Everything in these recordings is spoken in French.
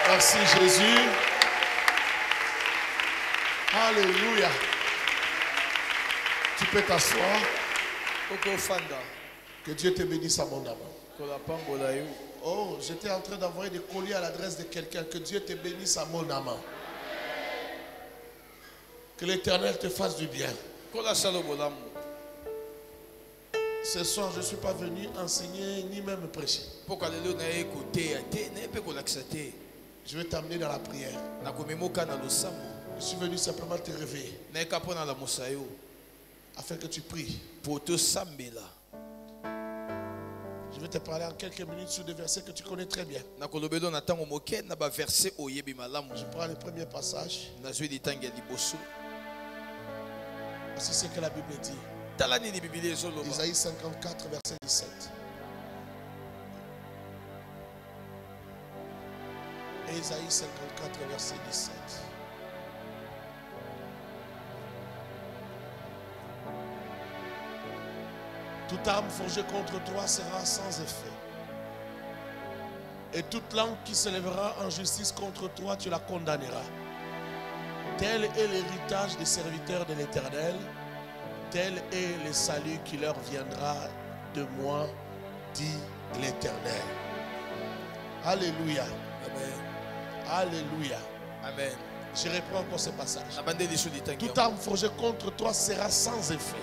Merci Jésus. Alléluia. Tu peux t'asseoir. Que Dieu te bénisse abondamment. Oh, j'étais en train d'envoyer des colis à l'adresse de quelqu'un. Que Dieu te bénisse abondamment. Que l'Éternel te fasse du bien. Ce soir, je ne suis pas venu enseigner ni même prêcher. Je vais t'amener dans la prière. Je suis venu simplement te réveiller afin que tu pries. Je vais te parler en quelques minutes sur des versets que tu connais très bien. Je prends le premier passage. Voici ce que la Bible dit. Isaïe 54, verset 17. Isaïe 54, verset 17. Toute arme forgée contre toi sera sans effet. Et toute langue qui se lèvera en justice contre toi, tu la condamneras. Tel est l'héritage des serviteurs de l'Éternel. Tel est le salut qui leur viendra de moi, dit l'Éternel. Alléluia. Amen. Alléluia. Amen. Je reprends encore ce passage. Toute arme forgée contre toi sera sans effet.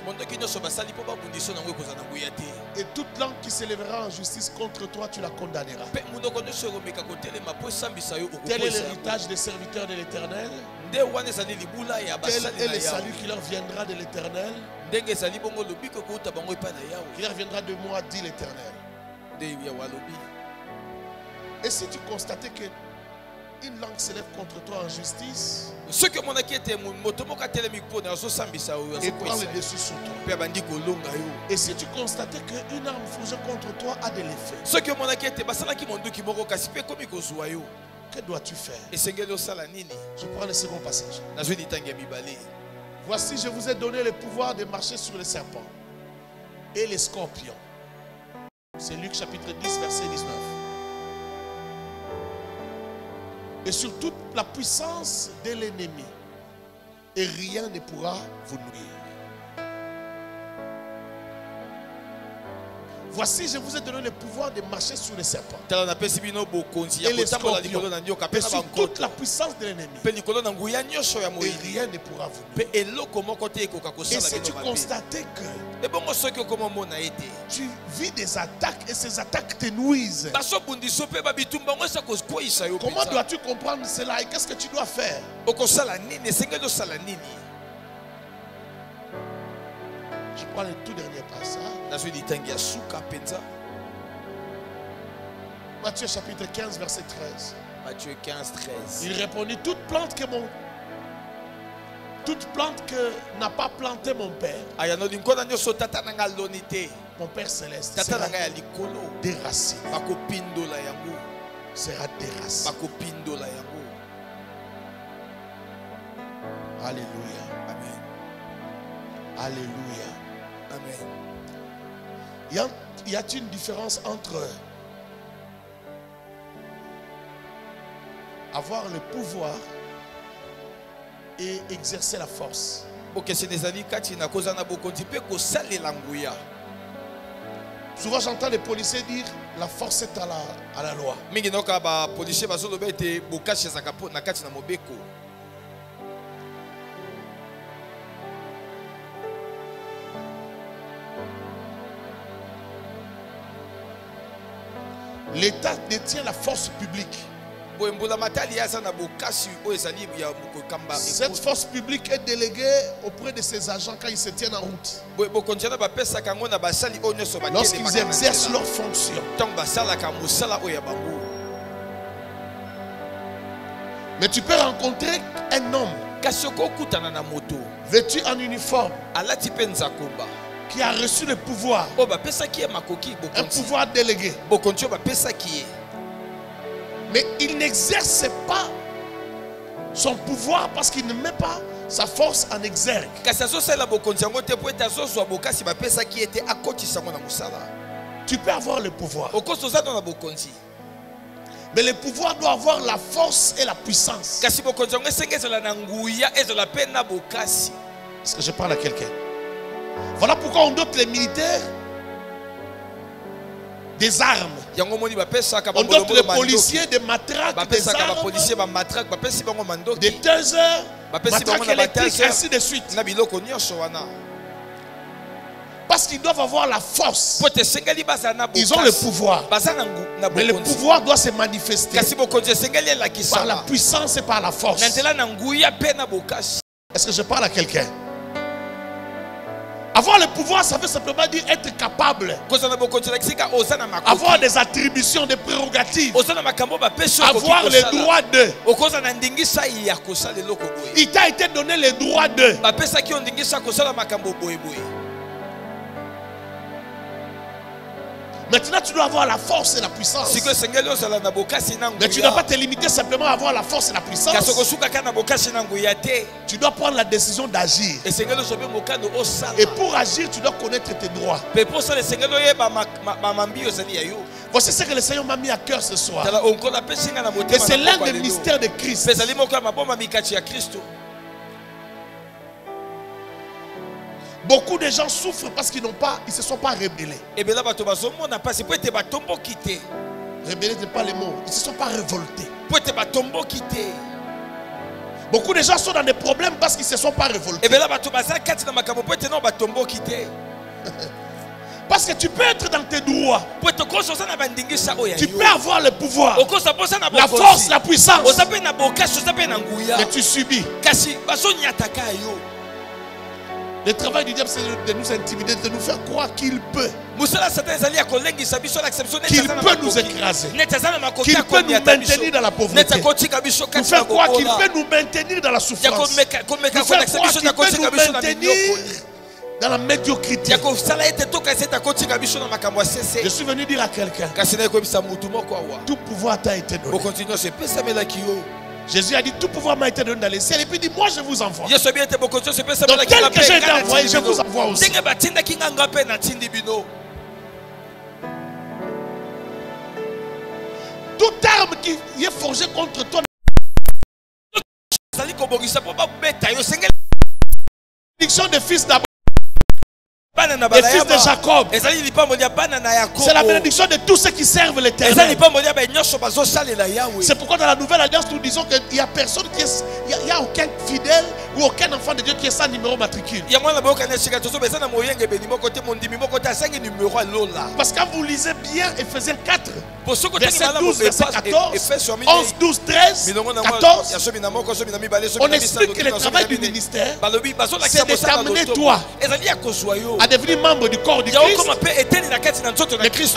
Et toute langue qui s'élèvera en justice contre toi, tu la condamneras. Tel est l'héritage des serviteurs de l'Éternel. Tel est le salut qui leur viendra de l'Éternel. Qui leur viendra de moi, dit l'Éternel. Et si tu constatais que une langue s'élève contre toi en justice, et prend le dessus sur toi. Et si tu constatais qu'une arme forgée contre toi a de l'effet, que dois-tu faire? Je prends le second passage. Voici, je vous ai donné le pouvoir de marcher sur les serpents et les scorpions. C'est Luc chapitre 10, verset 19. Et sur toute la puissance de l'ennemi. Et rien ne pourra vous nuire. Voici, je vous ai donné le pouvoir de marcher sur les serpents et les scorpions. Et sur toute la puissance de l'ennemi. Et rien ne pourra vous nuire. Et si tu constatais que tu vis des attaques et ces attaques te nuisent, comment dois-tu comprendre cela et qu'est-ce que tu dois faire? Je prends le tout dernier passage. Matthieu chapitre 15, verset 13. Matthieu 15, 13. Il répondit, toute plante que n'a pas planté mon Père, mon Père céleste, sera déraciné. Sera déraciné. Alléluia. Amen. Alléluia. Amen. Y a-t-il une différence entre avoir le pouvoir et exercer la force? Souvent j'entends les policiers dire la force est à la loi. L'État détient la force publique. Cette force publique est déléguée auprès de ses agents quand ils se tiennent en route, lorsqu'ils exercent leurs fonctions. Mais tu peux rencontrer un homme vêtu en uniforme qui a reçu le pouvoir, un pouvoir délégué, mais il n'exerce pas son pouvoir parce qu'il ne met pas sa force en exergue. Tu peux avoir le pouvoir, Mais le pouvoir doit avoir la force et la puissance. Kasi bokonzi yango esengezela na nguya ezela pe na bokasi. Est-ce que je parle à quelqu'un? Voilà pourquoi on dote les militaires des armes. Yango moni bapesaka On dote les policiers des matraques, des bapesaka armes, ba policier ba matraque bapesi bango mandoki. des tasers, Bapesi bango matraques na électriques, bataser. ainsi de suite. Na biloko nyonso wana. Parce qu'ils doivent avoir la force. Po te sengeli baza na bokasi. Ils ont le pouvoir. Baza na Mais le bokonzi. pouvoir doit se manifester Kasi bokonzi esengeli elakisa. par la puissance et par la force. Na nzela na nguya pe na bokasi. Est-ce que je parle à quelqu'un? Avoir le pouvoir, ça veut simplement dire être capable. Avoir des attributions, des prérogatives. Avoir les droits d'eux. Il t'a été donné les droits d'eux. Maintenant, tu dois avoir la force et la puissance. Mais tu ne dois pas te limiter simplement à avoir la force et la puissance. Tu dois prendre la décision d'agir. Et pour agir, tu dois connaître tes droits. Voici ce que le Seigneur m'a mis à cœur ce soir. Et c'est l'un des mystères de Christ. Beaucoup de gens souffrent parce qu'ils ne se sont pas rebellés. Rebellés n'est pas le mot. Ils ne se sont pas révoltés. Beaucoup de gens sont dans des problèmes parce qu'ils ne se sont pas révoltés. Parce que tu peux être dans tes droits. Tu peux avoir le pouvoir, la force, la puissance. Mais tu subis. Le travail du diable, c'est de nous intimider, de nous faire croire qu'il peut. Qu'il peut nous écraser. Qu'il peut nous maintenir dans la pauvreté. Nous faire croire qu'il peut nous maintenir dans la souffrance. Nous faire croire qu'il peut nous maintenir dans la médiocrité. Je suis venu dire à quelqu'un, tout pouvoir t'a été donné. Jésus a dit, tout pouvoir m'a été donné dans les ciels. Et puis il dit, moi je vous envoie. Donc tel que j'ai été envoyé, je vous envoie aussi. Toute arme qui est forgée contre toi, bénédiction des fils d'Abraham, des fils de Jacob, c'est la bénédiction de tous ceux qui servent l'Éternel. C'est pourquoi dans la nouvelle alliance nous disons qu'il n'y a personne qui est, il n'y a aucun fidèle ou aucun enfant de Dieu qui est sans numéro matricule. Parce que quand vous lisez bien Ephésiens 4, verset 12, verset 14, 11, 12, 13, 14, on explique que le travail du ministère, c'est de t'amener toi à devenir membre du corps du Christ. Mais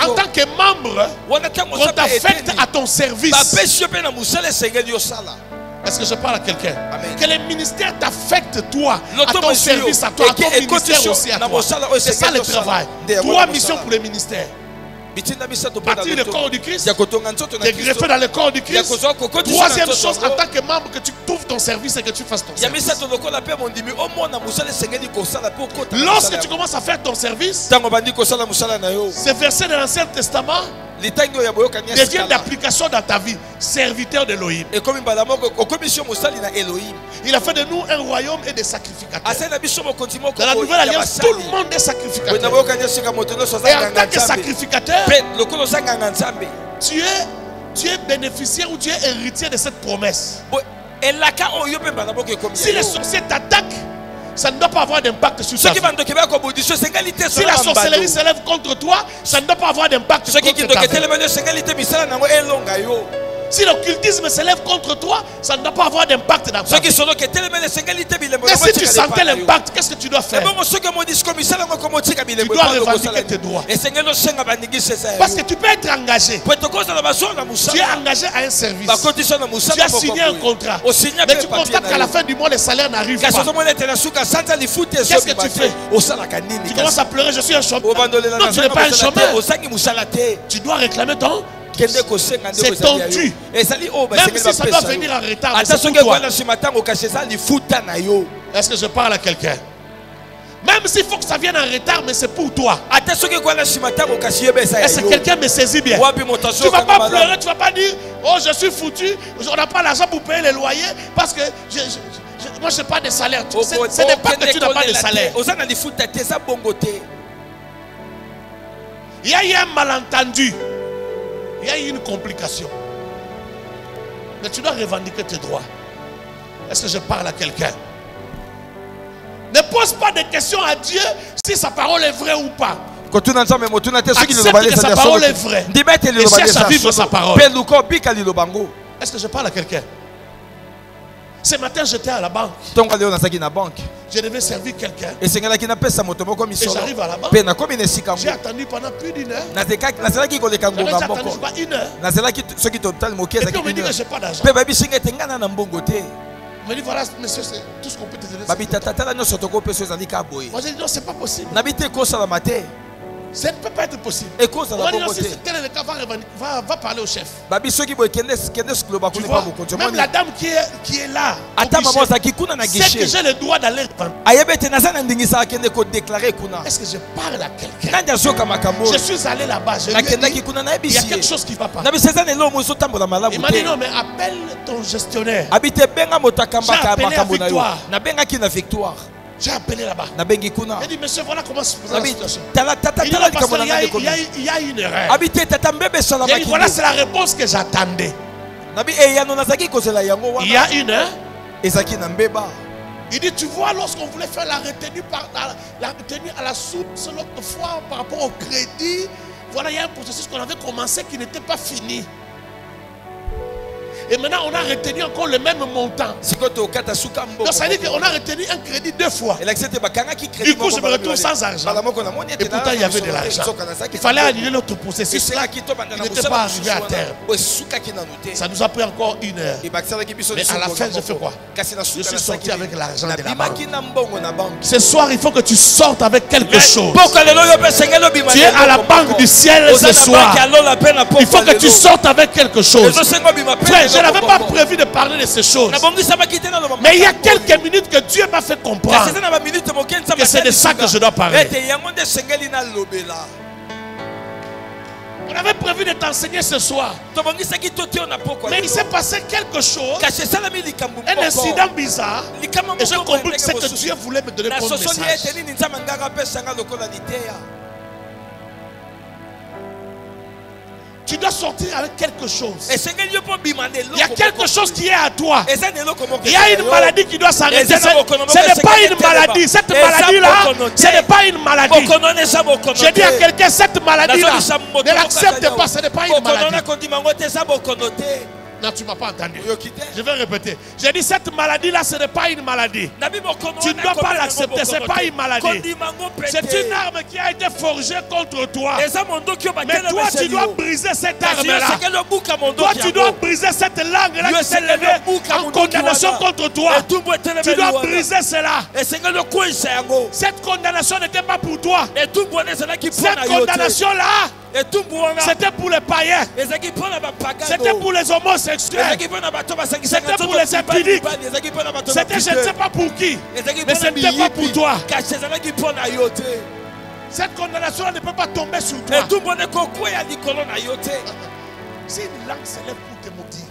en tant que membre, on t'affecte à ton service. Est-ce que je parle à quelqu'un? Que le ministère t'affecte toi, à ton service, à toi, à ton ministère aussi à toi. C'est ça le travail. 3 missions pour le ministère. Bâtir le corps du Christ, te greffer dans le corps du Christ. 3e chose, en tant que membre, que tu trouves ton service et que tu fasses ton service. Lorsque tu commences à faire ton service, ces versets de l'Ancien Testament devient d'application dans ta vie. Serviteur d'Elohim. Il a fait de nous un royaume et des sacrificateurs. Dans la nouvelle alliance, tout le monde est sacrificateur. Et en tant que sacrificateur, tu es bénéficiaire ou tu es héritier de cette promesse. Si les sorciers t'attaquent, ça ne doit pas avoir d'impact sur ta vie. Si la sorcellerie s'élève contre toi, ça ne doit pas avoir d'impact sur ta vie. Si l'occultisme s'élève contre toi, ça ne doit pas avoir d'impact dans ta vie. Mais si tu sentais l'impact, qu'est-ce que tu dois faire? Tu dois revendiquer tes droits. Parce que tu peux être engagé. Tu es engagé à un service. Tu as signé un contrat. Mais tu constates qu'à la fin du mois, le salaire n'arrive pas. Qu'est-ce que tu fais? Tu commences à pleurer, je suis un chômeur. Non, tu n'es pas un chômeur. Tu dois réclamer ton... C'est ton dû. Même si ça doit venir en retard, c'est pour toi. Est-ce que je parle à quelqu'un? Même s'il faut que ça vienne en retard, mais c'est pour toi. Est-ce Est-ce que quelqu'un me saisit bien? Tu ne vas pas pleurer, tu ne vas pas dire oh je suis foutu, on n'a pas l'argent pour payer les loyers parce que moi je n'ai pas de salaire. Ce n'est pas que tu n'as pas de salaire. Il y a eu un malentendu. Il y a eu une complication. Mais tu dois revendiquer tes droits. Est-ce que je parle à quelqu'un? Ne pose pas de questions à Dieu si sa parole est vraie ou pas. Accepte que sa parole est vraie. Et cherche à vivre sa parole. Est-ce que je parle à quelqu'un? Ce matin, j'étais à la banque. Je devais servir quelqu'un. Et j'arrive à la banque. J'ai attendu pendant plus d'une heure. J'avais attendu pas une heure. Et puis on me dit que je n'ai pas d'argent. On me dit voilà monsieur, c'est tout ce qu'on peut te donner. Moi j'ai dit non, c'est pas possible. Ça ne peut pas être possible. On va dire non, si tel est le cas, va parler au chef. Tu vois, même la dame qui est là, c'est que j'ai le droit d'aller vendre. Est-ce que je parle à quelqu'un? Je suis allé là-bas, je lui ai dit, il y a quelque chose qui ne va pas. Il m'a dit non, mais appelle ton gestionnaire. J'ai appelé à Victoire. J'ai appelé là-bas. Il dit, monsieur, voilà comment se passe la situation. Il dit, non, pasteur, il y a une erreur. Il dit, voilà, c'est la réponse que j'attendais. Il y a une heure. Il dit, tu vois, lorsqu'on voulait faire la retenue à la source l'autre fois par rapport au crédit, voilà, il y a un processus qu'on avait commencé qui n'était pas fini. Et maintenant, on a retenu encore le même montant. Donc, ça veut dire qu'on a retenu un crédit 2 fois. Du coup, je me retrouve sans argent. Et pourtant, il y avait de l'argent. Il fallait annuler notre processus. Il n'était pas arrivé à terme. Ça nous a pris encore 1 heure. Mais à la fin, je fais quoi? Je suis sorti avec l'argent de la banque. Ce soir, il faut que tu sortes avec quelque chose. Tu es à la banque du ciel ce soir. Il faut que tu sortes avec quelque chose. Frère, je n'avais pas prévu de parler de ces choses. Mais il y a quelques minutes que Dieu m'a fait comprendre que c'est de ça que je dois parler. On avait prévu de t'enseigner ce soir. Mais il s'est passé quelque chose, un incident bizarre. Et j'ai compris que c'est que Dieu voulait me donner comme message. Tu dois sortir avec quelque chose. Il y a quelque chose qui est à toi. Il y a une maladie qui doit s'arrêter. Ce n'est pas une maladie. Cette maladie-là, ce n'est pas une maladie. Je dis à quelqu'un, cette maladie-là, ne l'accepte pas. Ce n'est pas une maladie. Non, tu ne m'as pas entendu. Je vais répéter. J'ai dit cette maladie-là, ce n'est pas une maladie. Tu ne dois pas l'accepter. Ce n'est pas une maladie. C'est une arme qui a été forgée contre toi. Mais toi, tu dois briser cette arme-là. Toi, tu dois briser cette langue-là qui s'est levée en condamnation contre toi. Tu dois briser cela. Cette condamnation n'était pas pour toi. Cette condamnation-là, c'était pour les païens. C'était pour les homosexuels. C'était pour les impudiques. C'était je ne sais pas pour qui. Mais ce n'était pas pour toi. Cette condamnation ne peut pas tomber sur toi. Si une langue s'élève pour te maudire,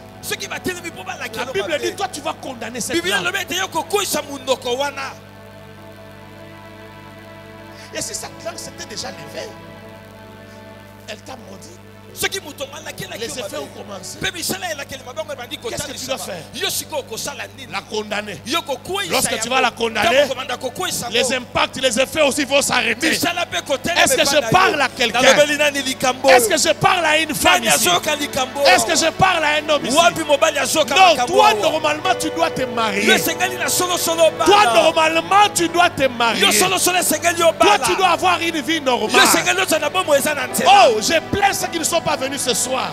la Bible dit toi tu vas condamner cette langue. Et si cette langue s'était déjà levée, elle t'a maudit. Les effets ont commencé. Qu'est-ce que tu dois faire? La condamner. Lorsque tu vas la condamner, les impacts, les effets aussi vont s'arrêter. Est-ce que je parle à quelqu'un? Est-ce que je parle à une femme ici? Est-ce que je parle à un homme ici? Non, toi normalement tu dois te marier. Toi normalement tu dois te marier. Toi tu dois avoir une vie normale. Oh, j'ai plein ceux qui ne sont pas venus ce soir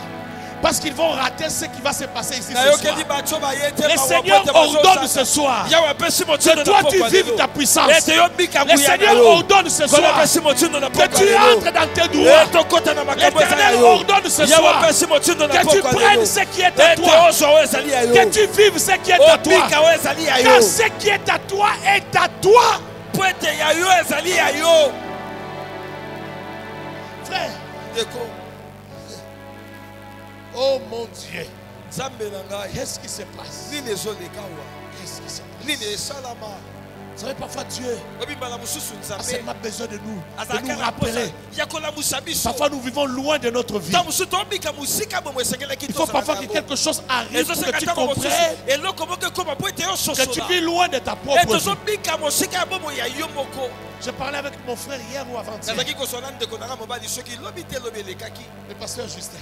parce qu'ils vont rater ce qui va se passer ici ce soir. Le Seigneur ordonne ce soir que toi tu vives ta puissance. Le Seigneur ordonne ce soir que tu entres dans tes droits. L'Éternel ordonne ce soir que tu prennes ce qui est à toi, que tu vives ce qui est à toi, car ce qui est à toi est à toi. Frère. Oh mon Dieu. Qu'est-ce qui se passe? Qu'est-ce qui se passe? Vous savez, parfois Dieu a seulement besoin de nous rappeler. Parfois nous vivons loin de notre vie. Il faut parfois que quelque chose arrive pour que tu comprennes que tu vis loin de ta propre vie. Je parlais avec mon frère hier ou avant-hier. Le pasteur Justin.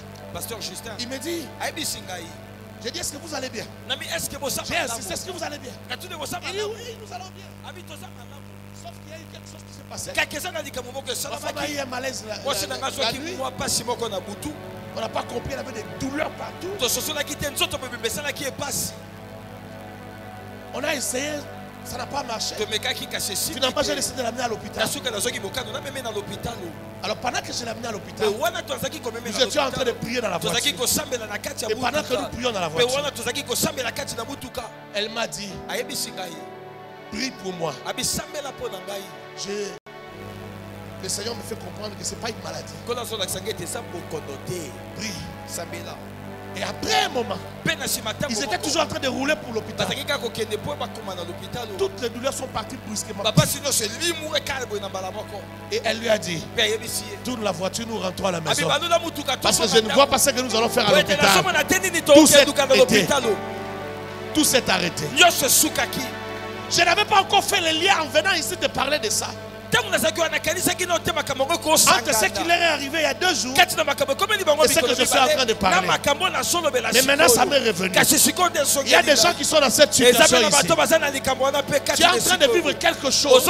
Il me dit, j'ai dit, est-ce que vous allez bien? J'ai insisté, est-ce que vous allez bien? Il dit, oui, nous allons bien. Sauf qu'il y a eu quelque chose qui s'est passé. Ma femme a eu un malaise la nuit. On n'a pas compris, elle avait des douleurs partout. On a essayé, ça n'a pas marché. Finalement, j'ai décidé de l'amener à l'hôpital. Alors pendant que je l'ai amené à l'hôpital, nous étions en train de prier dans la voiture. Et pendant que nous prions dans la voiture, elle m'a dit, prie pour moi. Le Seigneur me fait comprendre que ce n'est pas une maladie. Prie. Et après un moment, ils étaient toujours en train de rouler pour l'hôpital. Toutes les douleurs sont parties brusquement. Et elle lui a dit, tourne la voiture, nous rentrons à la maison. Parce que je ne vois pas ce que nous allons faire à l'hôpital. Tout s'est arrêté. Je n'avais pas encore fait le lien en venant ici de parler de ça. Entre ce qui leur est arrivé il y a 2 jours et ce que je suis en train de parler. Mais maintenant ça m'est revenu. Il y a des gens qui sont dans cette situation ici. Tu es en train de vivre quelque chose.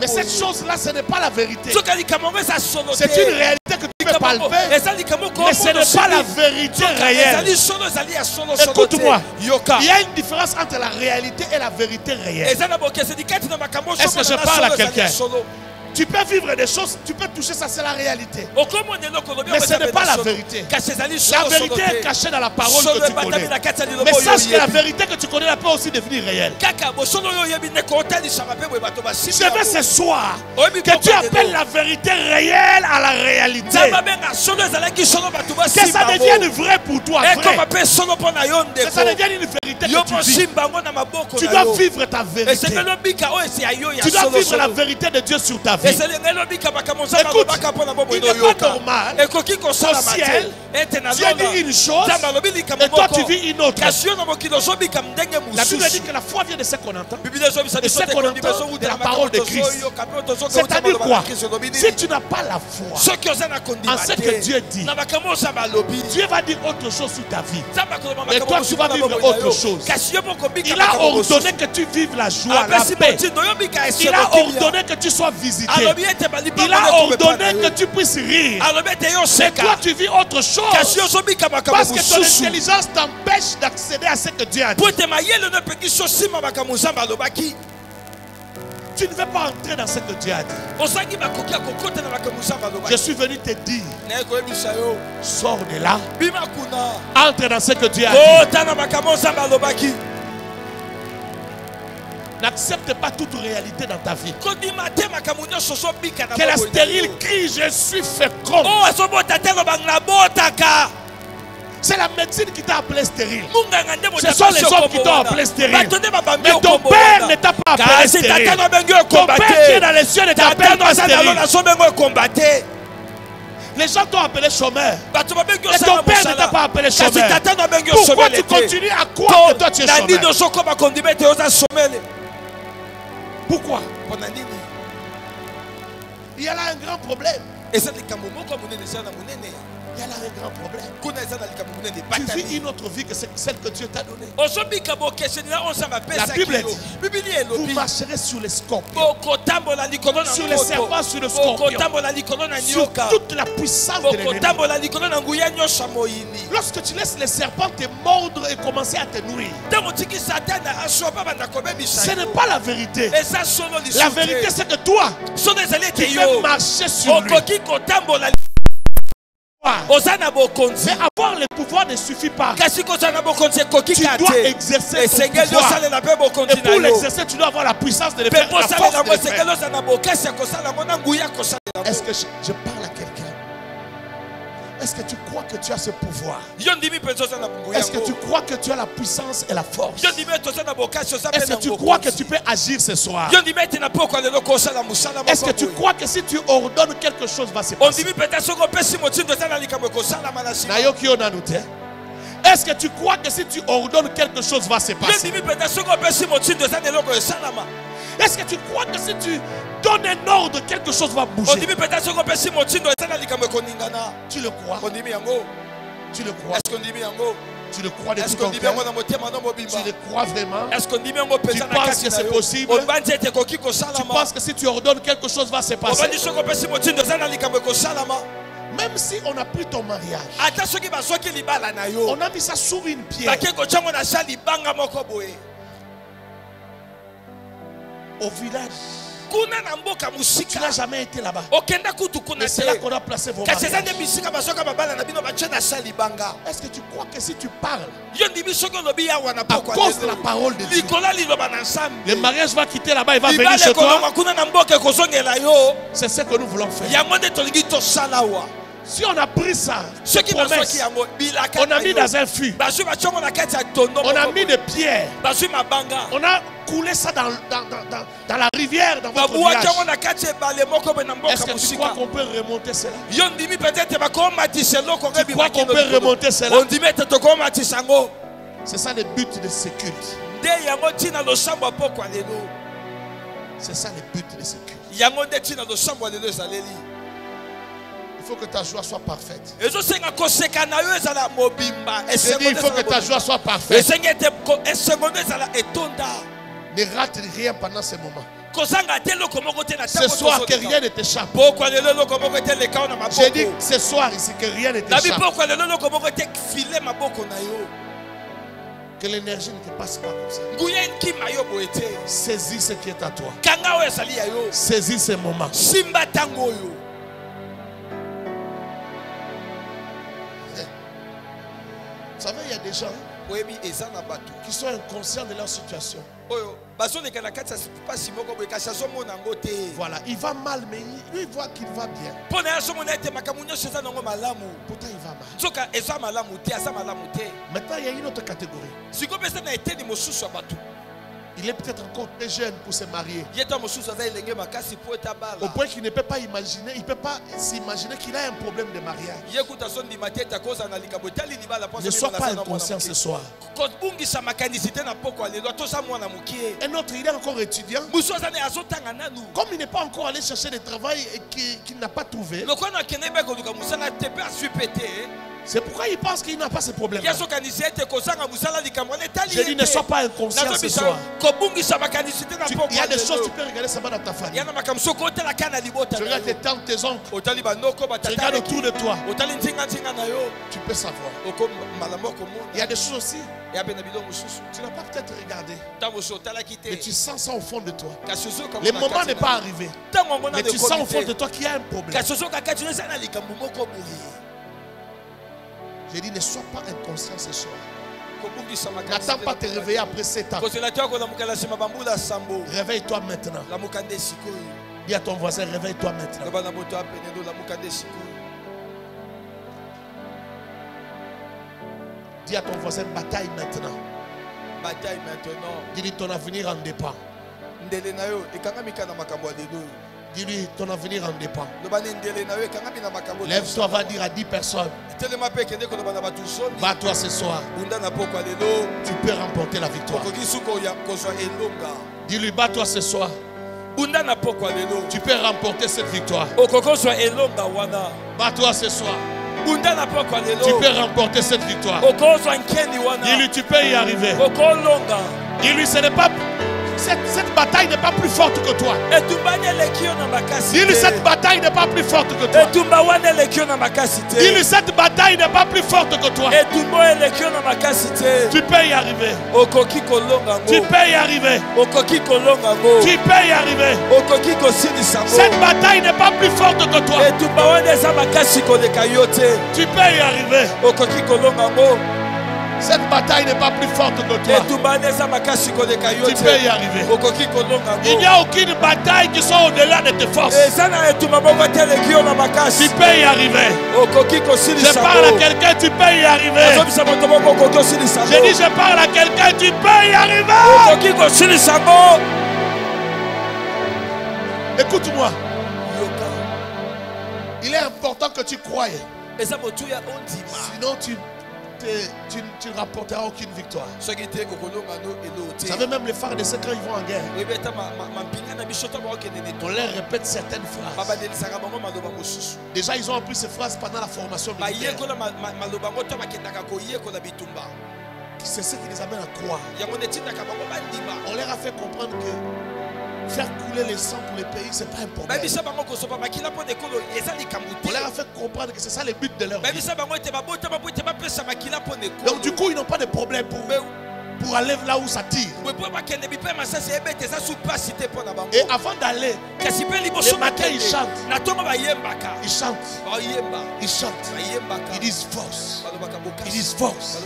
Mais cette chose-là, ce n'est pas la vérité. C'est une réalité que tu peux palper. Mais ce n'est pas la vérité réelle. Écoute-moi. Il y a une différence entre la réalité et la vérité réelle. Est-ce que je parle à quelqu'un? Tu peux vivre des choses, tu peux toucher ça, c'est la réalité. Mais ce n'est pas la vérité. La vérité est cachée dans la parole que tu connais. Mais sache que la vérité que tu connais elle peut aussi devenir réelle. Je veux ce soir que tu appelles la vérité réelle à la réalité. Que ça devienne vrai pour toi. Vrai. Que ça devienne une vérité que tu vis. Tu dois vivre ta vérité. Tu dois vivre la vérité de Dieu sur ta vie. Écoute, il n'est pas normal qu'au ciel, Dieu dit une chose et toi tu vis une autre. La Bible dit que la foi vient de ce qu'on entend. Et ce qu'on entend de la parole de Christ. C'est-à-dire quoi? Si tu n'as pas la foi en ce que Dieu dit, Dieu va dire autre chose sur ta vie. Et toi tu vas vivre autre chose. Il a ordonné que tu vives la joie, la paix. Il a ordonné que tu sois visité. Il a ordonné que tu puisses rire. Et toi tu vis autre chose. Parce que ton intelligence t'empêche d'accéder à ce que Dieu a dit. Tu ne veux pas entrer dans ce que Dieu a dit. Je suis venu te dire, sors de là, entre dans ce que Dieu a dit. N'accepte pas toute réalité dans ta vie. Que la stérile crie, je suis fécond. C'est la médecine qui t'a appelé stérile. Ce sont les hommes qui t'ont appelé stérile. Mais ton père ne t'a pas appelé stérile. Ton père qui est dans les cieux ne t'appelle pas stérile. Les gens t'ont appelé chômeur. Et ton père ne t'a pas appelé chômeur. Pourquoi tu continues à croire que toi tu es chômeur? Pourquoi? Il y a là un grand problème. Il y a là un grand problème. Tu vis une autre vie que celle que Dieu t'a donnée. La Bible dit, vous marcherez sur les scorpions, sur les serpents, sur le scorpion, sur toute la puissance de l'ennemi. Lorsque tu laisses les serpents te mordre et commencer à te nourrir, ce n'est pas la vérité. La vérité c'est que toi, tu peux marcher sur lui. Mais avoir le pouvoir ne suffit pas. Tu dois exercer ton pouvoir. Et pour l'exercer, tu dois avoir la puissance de le faire. La force de le faire. Est-ce que je parle à quelqu'un? Est-ce que tu crois que tu as ce pouvoir? Est-ce que tu crois que tu as la puissance et la force? Est-ce que tu crois que tu peux agir ce soir? Est-ce que tu crois que si tu ordonnes quelque chose va se passer? Est-ce que tu crois que si tu ordonnes quelque chose va se passer? Est-ce que tu crois que si tu donnes un ordre, quelque chose va bouger? Tu le crois? Tu le crois? Tu le crois de tout ton cœur? Tu le crois vraiment? Tu penses que c'est possible? Tu penses que si tu ordonnes quelque chose va se passer? Même si on a pris ton mariage, on a mis ça sur une pierre. Au village, tu n'as jamais été là-bas. Mais c'est là qu'on a placé vos mariages. Est-ce que tu crois que si tu parles à cause de la parole de Dieu, le mariage va quitter là-bas et va venir chez toi? C'est ce que nous voulons faire. Si on a pris ça, cette promesse, on a mis dans un fût, on a mis des pierres, on a coulé ça dans la rivière, dans votre village. Est-ce que tu crois qu'on peut remonter cela? Tu crois qu'on peut remonter cela? C'est ça le but de ce culte. C'est ça le but de ce culte. Il faut que ta joie soit parfaite. Je dis, il faut que ta joie soit parfaite. Ne rate rien pendant ce moment. Ce soir, que rien ne t'échappe. J'ai dit ce soir ici, que rien ne t'échappe. Que l'énergie ne te passe pas comme ça. Saisis ce qui est à toi. Saisis ce moment. Vous savez, il y a des gens qui sont inconscients de leur situation. Voilà, il va mal, mais lui il voit qu'il va bien. Pourtant il va mal. Maintenant il y a une autre catégorie. Il est peut-être encore très jeune pour se marier. Au point qu'il ne peut pas imaginer, il ne peut pas s'imaginer qu'il a un problème de mariage. Ne sois pas inconscient ce soir. Un autre, il est encore étudiant. Comme il n'est pas encore allé chercher du travail et qu'il n'a pas trouvé, c'est pourquoi il pense qu'il n'a pas ce problème. J'ai dit, ne sois pas inconscient ce soir. Il y a des choses, tu peux regarder ça dans ta famille. Tu regardes tes tantes, tes oncles. Tu regardes autour de toi. Tu peux savoir. Il y a des choses aussi. Tu n'as pas peut-être regardé. Mais tu sens ça au fond de toi. Le moment n'est pas arrivé. Mais tu sens au fond de toi qu'il y a un problème. J'ai dit, ne sois pas inconscient ce soir. N'attends pas de te réveiller après 7 ans. Réveille-toi maintenant. Dis à ton voisin, réveille-toi maintenant. Dis à ton voisin, bataille maintenant. Bataille maintenant. Dis-lui, ton avenir en dépend. Dis-lui, ton avenir en dépend. Lève-toi, va dire à 10 personnes. Bats-toi ce soir. Tu peux remporter la victoire. Dis-lui, bats-toi ce soir. Tu peux remporter cette victoire. Bats-toi ce soir. Tu peux remporter cette victoire. Dis-lui, tu peux y arriver. Dis-lui, ce cette bataille n'est pas plus forte que toi. Dis-lui, Dis-lui, cette bataille n'est pas plus forte que toi. Dis-lui, cette bataille n'est pas plus forte que toi. Tu peux y arriver. Tu peux y arriver. Tu peux y arriver. Cette bataille n'est pas plus forte que toi. Tu peux y arriver. Cette bataille n'est pas plus forte que toi. Tu peux y arriver. Il n'y a aucune bataille qui soit au-delà de tes forces. Tu peux y arriver. Je parle à quelqu'un, tu peux y arriver. J'ai dit, je parle à quelqu'un, tu peux y arriver. Écoute-moi. Il est important que tu croies. Sinon tu ne rapporteras aucune victoire. Vous savez, même les frères de ceux quand ils vont en guerre, on leur répète certaines phrases. Déjà, ils ont appris ces phrases pendant la formation militaire. C'est ce qui les amène à croire. On leur a fait comprendre que faire couler les sangs pour les pays, ce n'est pas un problème. On leur a fait comprendre que c'est ça le but de leur vie. Donc du coup, ils n'ont pas de problème pour aller là où ça tire. Et avant d'aller, le matin, ils chantent. Ils chantent. Ils chantent. Ils disent force. Ils disent force.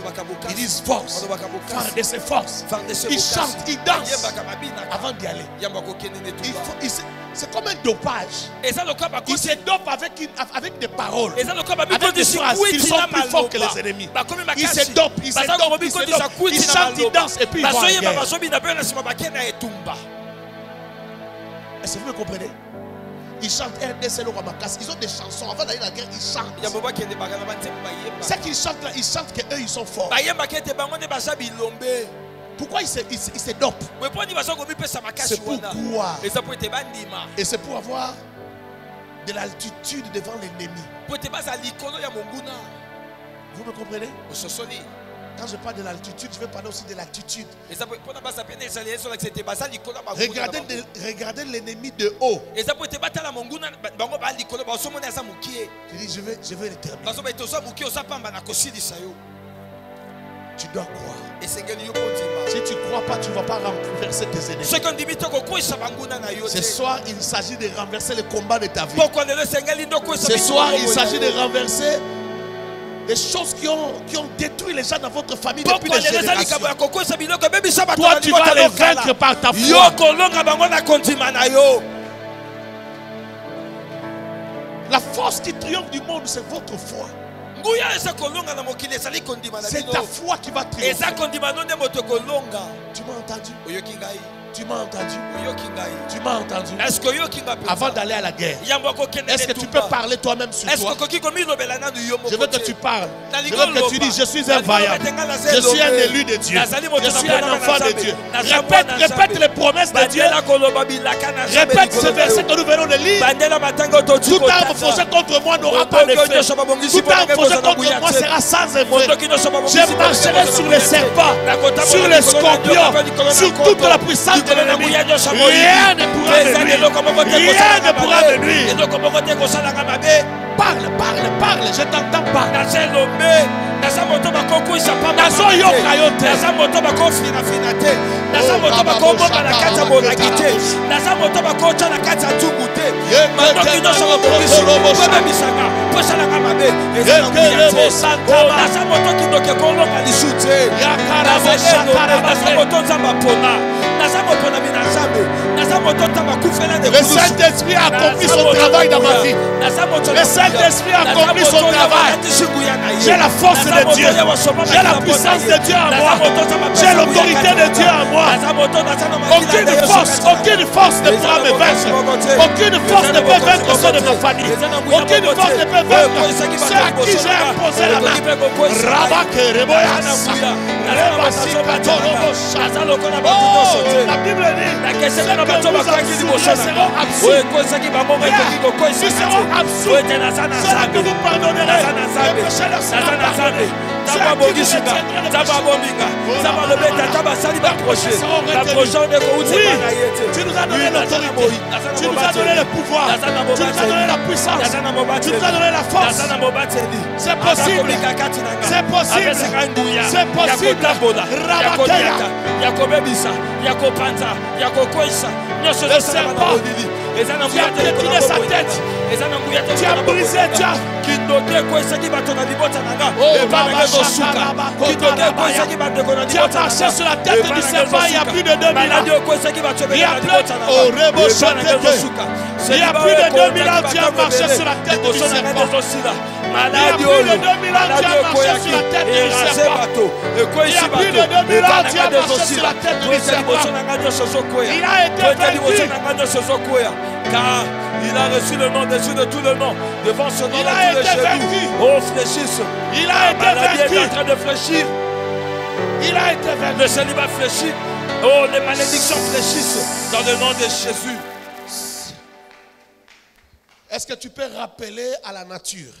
Ils disent force. Faire de ses forces. Ils chantent, ils dansent avant d'y aller. C'est comme un dopage. Ils se dopent avec des paroles, avec des phrases. Ils sont plus forts que les ennemis. Ils se dopent, ils se dopent, ils se dopent. Ils chantent, ils dansent et puis ils vont en guerre. Est-ce que vous me comprenez? Ils chantent RDC le Ramakas. Ils ont des chansons. Avant d'aller à la guerre, ils chantent. Ce qu'ils chantent là, ils chantent qu'eux ils sont forts. Pourquoi ils se dopent? C'est pour croire. Et c'est pour avoir de l'altitude devant l'ennemi. Vous me comprenez? Quand je parle de l'altitude, je vais parler aussi de l'attitude. Regardez l'ennemi de haut. Tu dis, je vais le terminer. Tu dois croire. Si tu ne crois pas, tu ne vas pas renverser tes ennemis. Ce soir, il s'agit de renverser le combat de ta vie. Ce soir, il s'agit de renverser les choses qui ont détruit les gens dans votre famille depuis des générations. Toi, tu vas les vaincre par ta foi. La force qui triomphe du monde, c'est votre foi. C'est ta foi qui va triompher. Tu m'as entendu? Tu m'as entendu? Tu m'as entendu? Avant d'aller à la guerre, est-ce que tu peux parler toi-même sur toi? Je veux que tu parles. Je veux que tu dises, je suis un vaillant. Je suis un élu de Dieu. Je suis un enfant de Dieu. Répète les promesses de Dieu. Répète ce verset que nous venons de lire. Toute arme forgée contre moi n'aura pas d'effet. Toute arme forgée contre moi sera sans effet. Je marcherai sur les serpents, sur les scorpions, sur toute la puissance de l'ennemi. Rien ne pourra me nuire. Rien ne pourra me nuire. Parle, je t'entends parler. Le Saint-Esprit a accompli son travail dans ma vie. Le Saint-Esprit a accompli son travail. J'ai la force de Dieu. J'ai la puissance de Dieu en moi. J'ai l'autorité de Dieu en moi. Aucune force ne pourra me vaincre. Aucune force ne peut vaincre ceux de ma famille. Aucune force ne peut vaincre ceux à qui j'ai imposé la main. Rabake Reboyas. La Bible dit, ce que nous absorbons seront absous. Nous serons absous. Ceux que vous pardonnerez, les pécheurs seront pardonnés. Taba Bogishinga, Taba Bominga, Taba Lobeta, Taba Saliba Projet, la prochaine de Oui, tu nous as donné l'autorité, tu nous as donné le pouvoir, tu nous as donné la puissance, tu nous as donné la force. C'est possible, c'est possible, c'est possible. Rabakeya, le serpent, tu as piétiné sa tête, tu as brisé, tu as marché sur la tête du serpent il y a plus de 2000 ans. Il y a plus de 2000 ans, tu as marché sur la tête du serpent. Il y a plus de 2000 ans, tu as marché sur la tête du serpent. Il y a plus de 2000 ans, tu as marché sur la tête du serpent. Il a été vaincu. Car il a reçu le nom dessus de tout le nom. Devant ce nom, il a été vaincu. Oh, fléchisse. Il a été vaincu. Il est en train de fléchir. Il a été vaincu. Le célibat fléchit. Oh, les malédictions fléchissent dans le nom de Jésus. Est-ce que tu peux rappeler à la nature?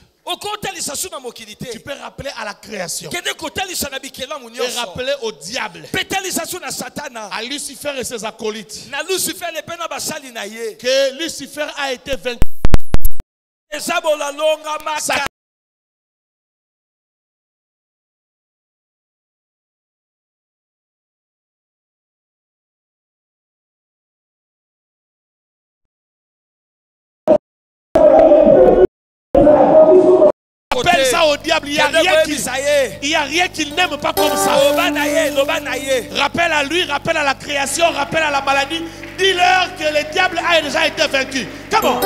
Tu peux rappeler à la création. Et rappeler au diable, à Lucifer et ses acolytes, que Lucifer a été vaincu. Appelle ça au diable, il n'y a rien qu'il n'aime pas comme ça. Rappelle à lui, rappelle à la création, rappelle à la maladie. Dis-leur que le diable a déjà été vaincu. Comment?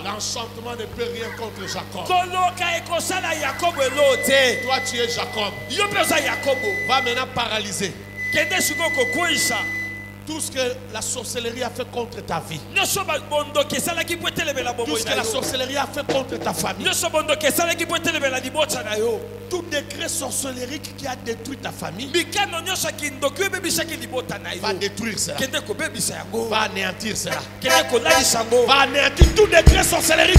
L'enchantement ne peut rien contre Jacob. Toi Toi, tu es Jacob. Va maintenant paralyser tout ce que la sorcellerie a fait contre ta vie. Tout ce que la sorcellerie a fait contre ta famille. Tout décret sorcellerique qui a détruit ta famille va détruire cela. Va anéantir cela. Va anéantir tout décret sorcellerique.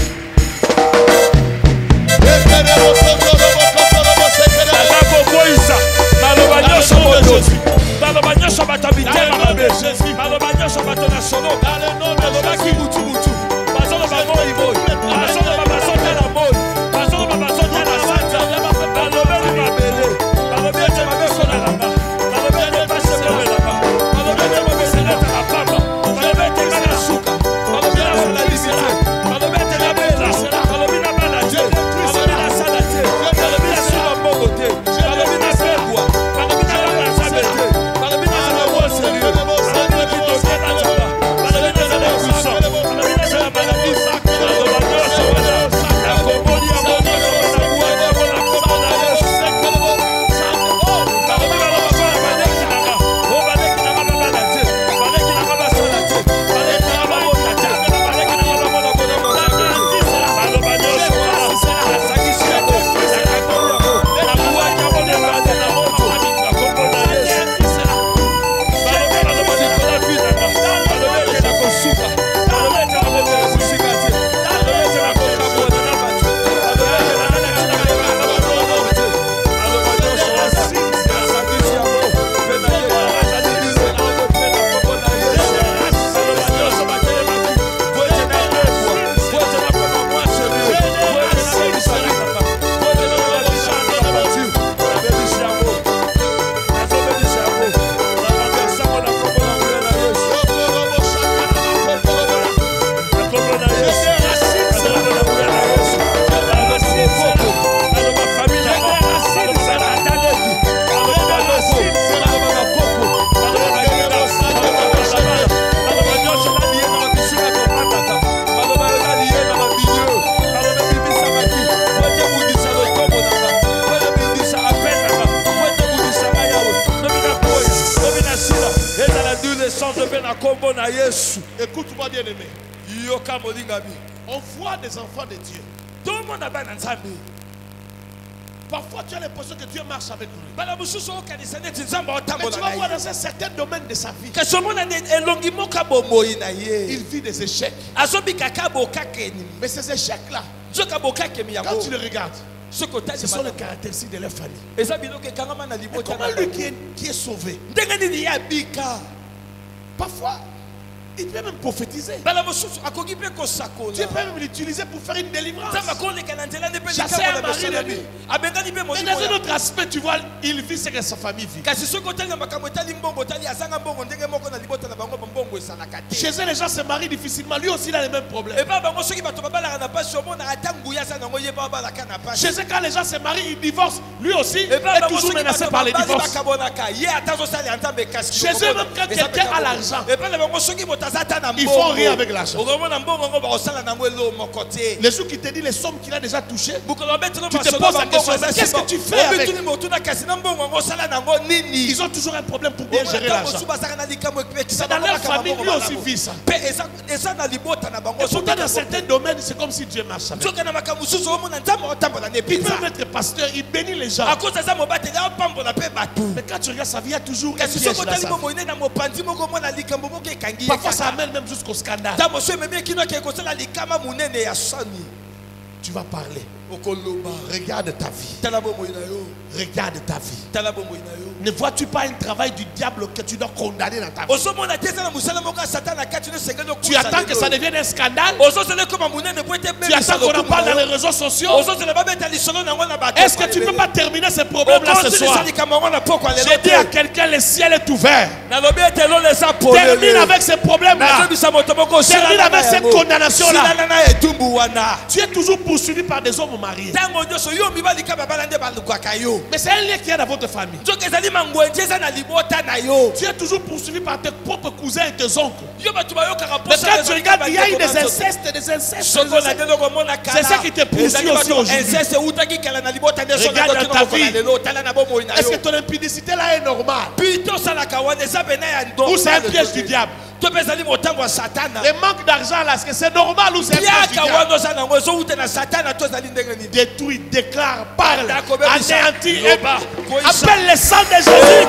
Écoute-moi, bien-aimé. On voit des enfants de Dieu. Parfois, tu as l'impression que Dieu marche avec lui. Mais tu vas voir dans un certain domaine de sa vie, il vit des échecs. Mais ces échecs-là, quand tu les regardes, ce sont les caractéristiques de leur famille. Et comment lui qui est sauvé, parfois, il peut même prophétiser. Dieu peut même l'utiliser pour faire une délivrance. Chasser un mari de lui. Mais dans un autre aspect, tu vois, il vit ce que sa famille vit. Chez eux, les gens se marient difficilement. Lui aussi, il a les mêmes problèmes. Chez eux, quand les gens se marient, ils divorcent. Lui aussi, est toujours menacé par les divorces. Chez eux, même quand quelqu'un a l'argent, ils font rien avec l'argent. Les gens qui te disent les sommes qu'il a déjà touchées, tu te poses la question, qu'est-ce que tu fais avec? Ils ont toujours un problème pour bien gérer l'argent. C'est dans leur famille, lui aussi vit ça. Et pourtant, dans certains domaines, c'est comme si Dieu marche avec. Il peut être pasteur, il bénit les gens. Mais quand tu regardes sa vie, il y a toujours un piège dans sa vie. Parfois, ça amène même jusqu'au scandale. Tu vas parler. Regarde ta vie. Regarde ta vie. Ne vois-tu pas un travail du diable que tu dois condamner dans ta vie? Tu attends que ça devienne un scandale? Tu attends qu'on en parle dans les réseaux sociaux? Est-ce que tu ne peux pas terminer ce problème-là ce soir? J'ai dit à quelqu'un, le ciel est ouvert. Termine avec ce problème-là. Termine avec cette condamnation-là. Tu es toujours pour poursuivi par des hommes mariés. Mais c'est un lien qui est dans votre famille. Tu es toujours poursuivi par tes propres cousins et tes oncles. Mais quand tu regardes, il y a eu des incestes, C'est ça qui te poursuit aussi aujourd'hui. Regarde dans ta vie. Est-ce que ton impudicité là est normale? Ou c'est un piège du diable? Le manque d'argent là, est-ce que c'est normal ou c'est un piège du diable? Détruis, déclare, parle, anéantis, appelle le sang de Jésus.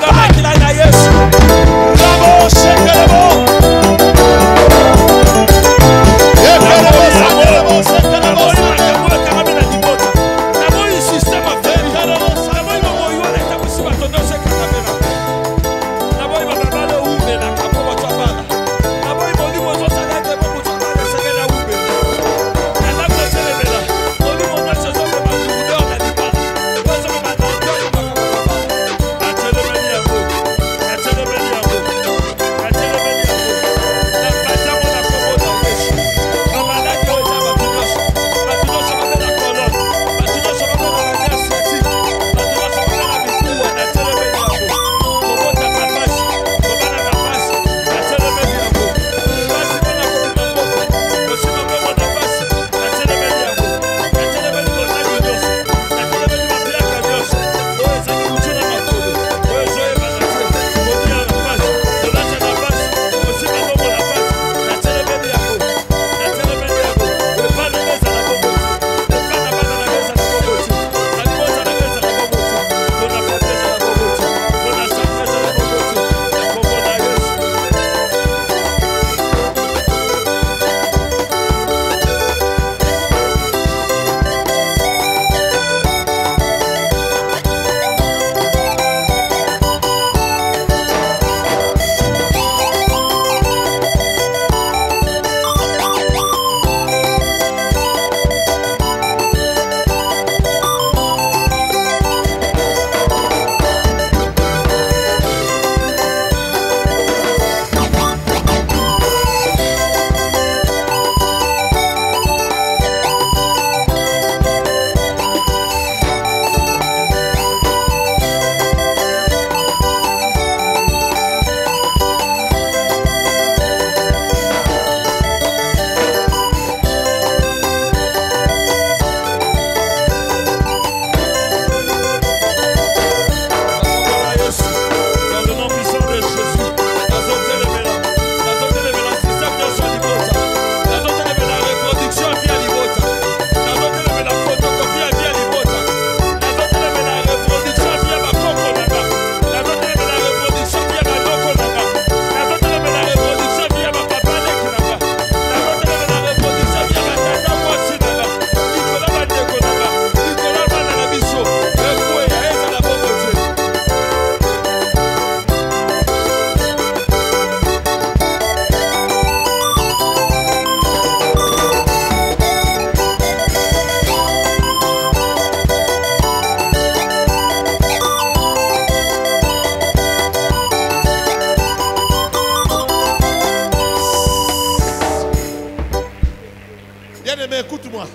Écoute-moi.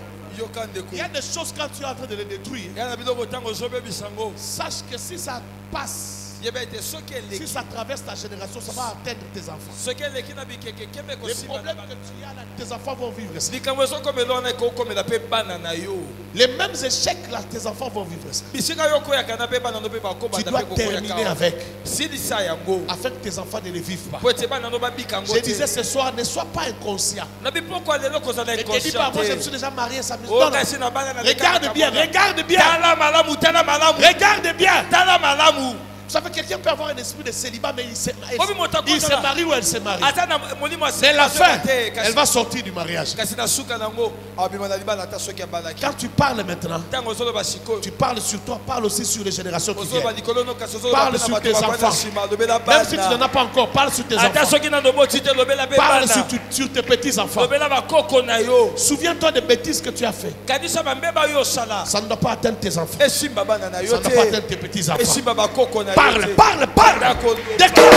Il y a des choses quand tu es en train de les détruire. Sache que si ça passe, si ça traverse ta génération, ça va atteindre tes enfants. Les problèmes que tu as là, tes enfants vont vivre ça. Les mêmes échecs là, tes enfants vont vivre ça. Tu dois terminer avec, afin que tes enfants ne les vivent pas. Je disais ce soir, ne sois pas inconscient. Et ne dis pas, moi je me suis déjà marié, ça me dit, non, regarde bien, regarde bien. Regarde bien. Vous savez, quelqu'un peut avoir un esprit de célibat, mais il se marie ou elle se marie. Mais la fin, elle va sortir du mariage. Quand tu parles maintenant, tu parles sur toi, parle aussi sur les générations qui viennent. Parle sur tes enfants. Même si tu n'en as pas encore, parle sur tes enfants. Parle sur tes petits-enfants. Souviens-toi des bêtises que tu as fait. Ça ne doit pas atteindre tes enfants. Ça ne doit pas atteindre tes petits-enfants. Parle, parle, parle. Déclare.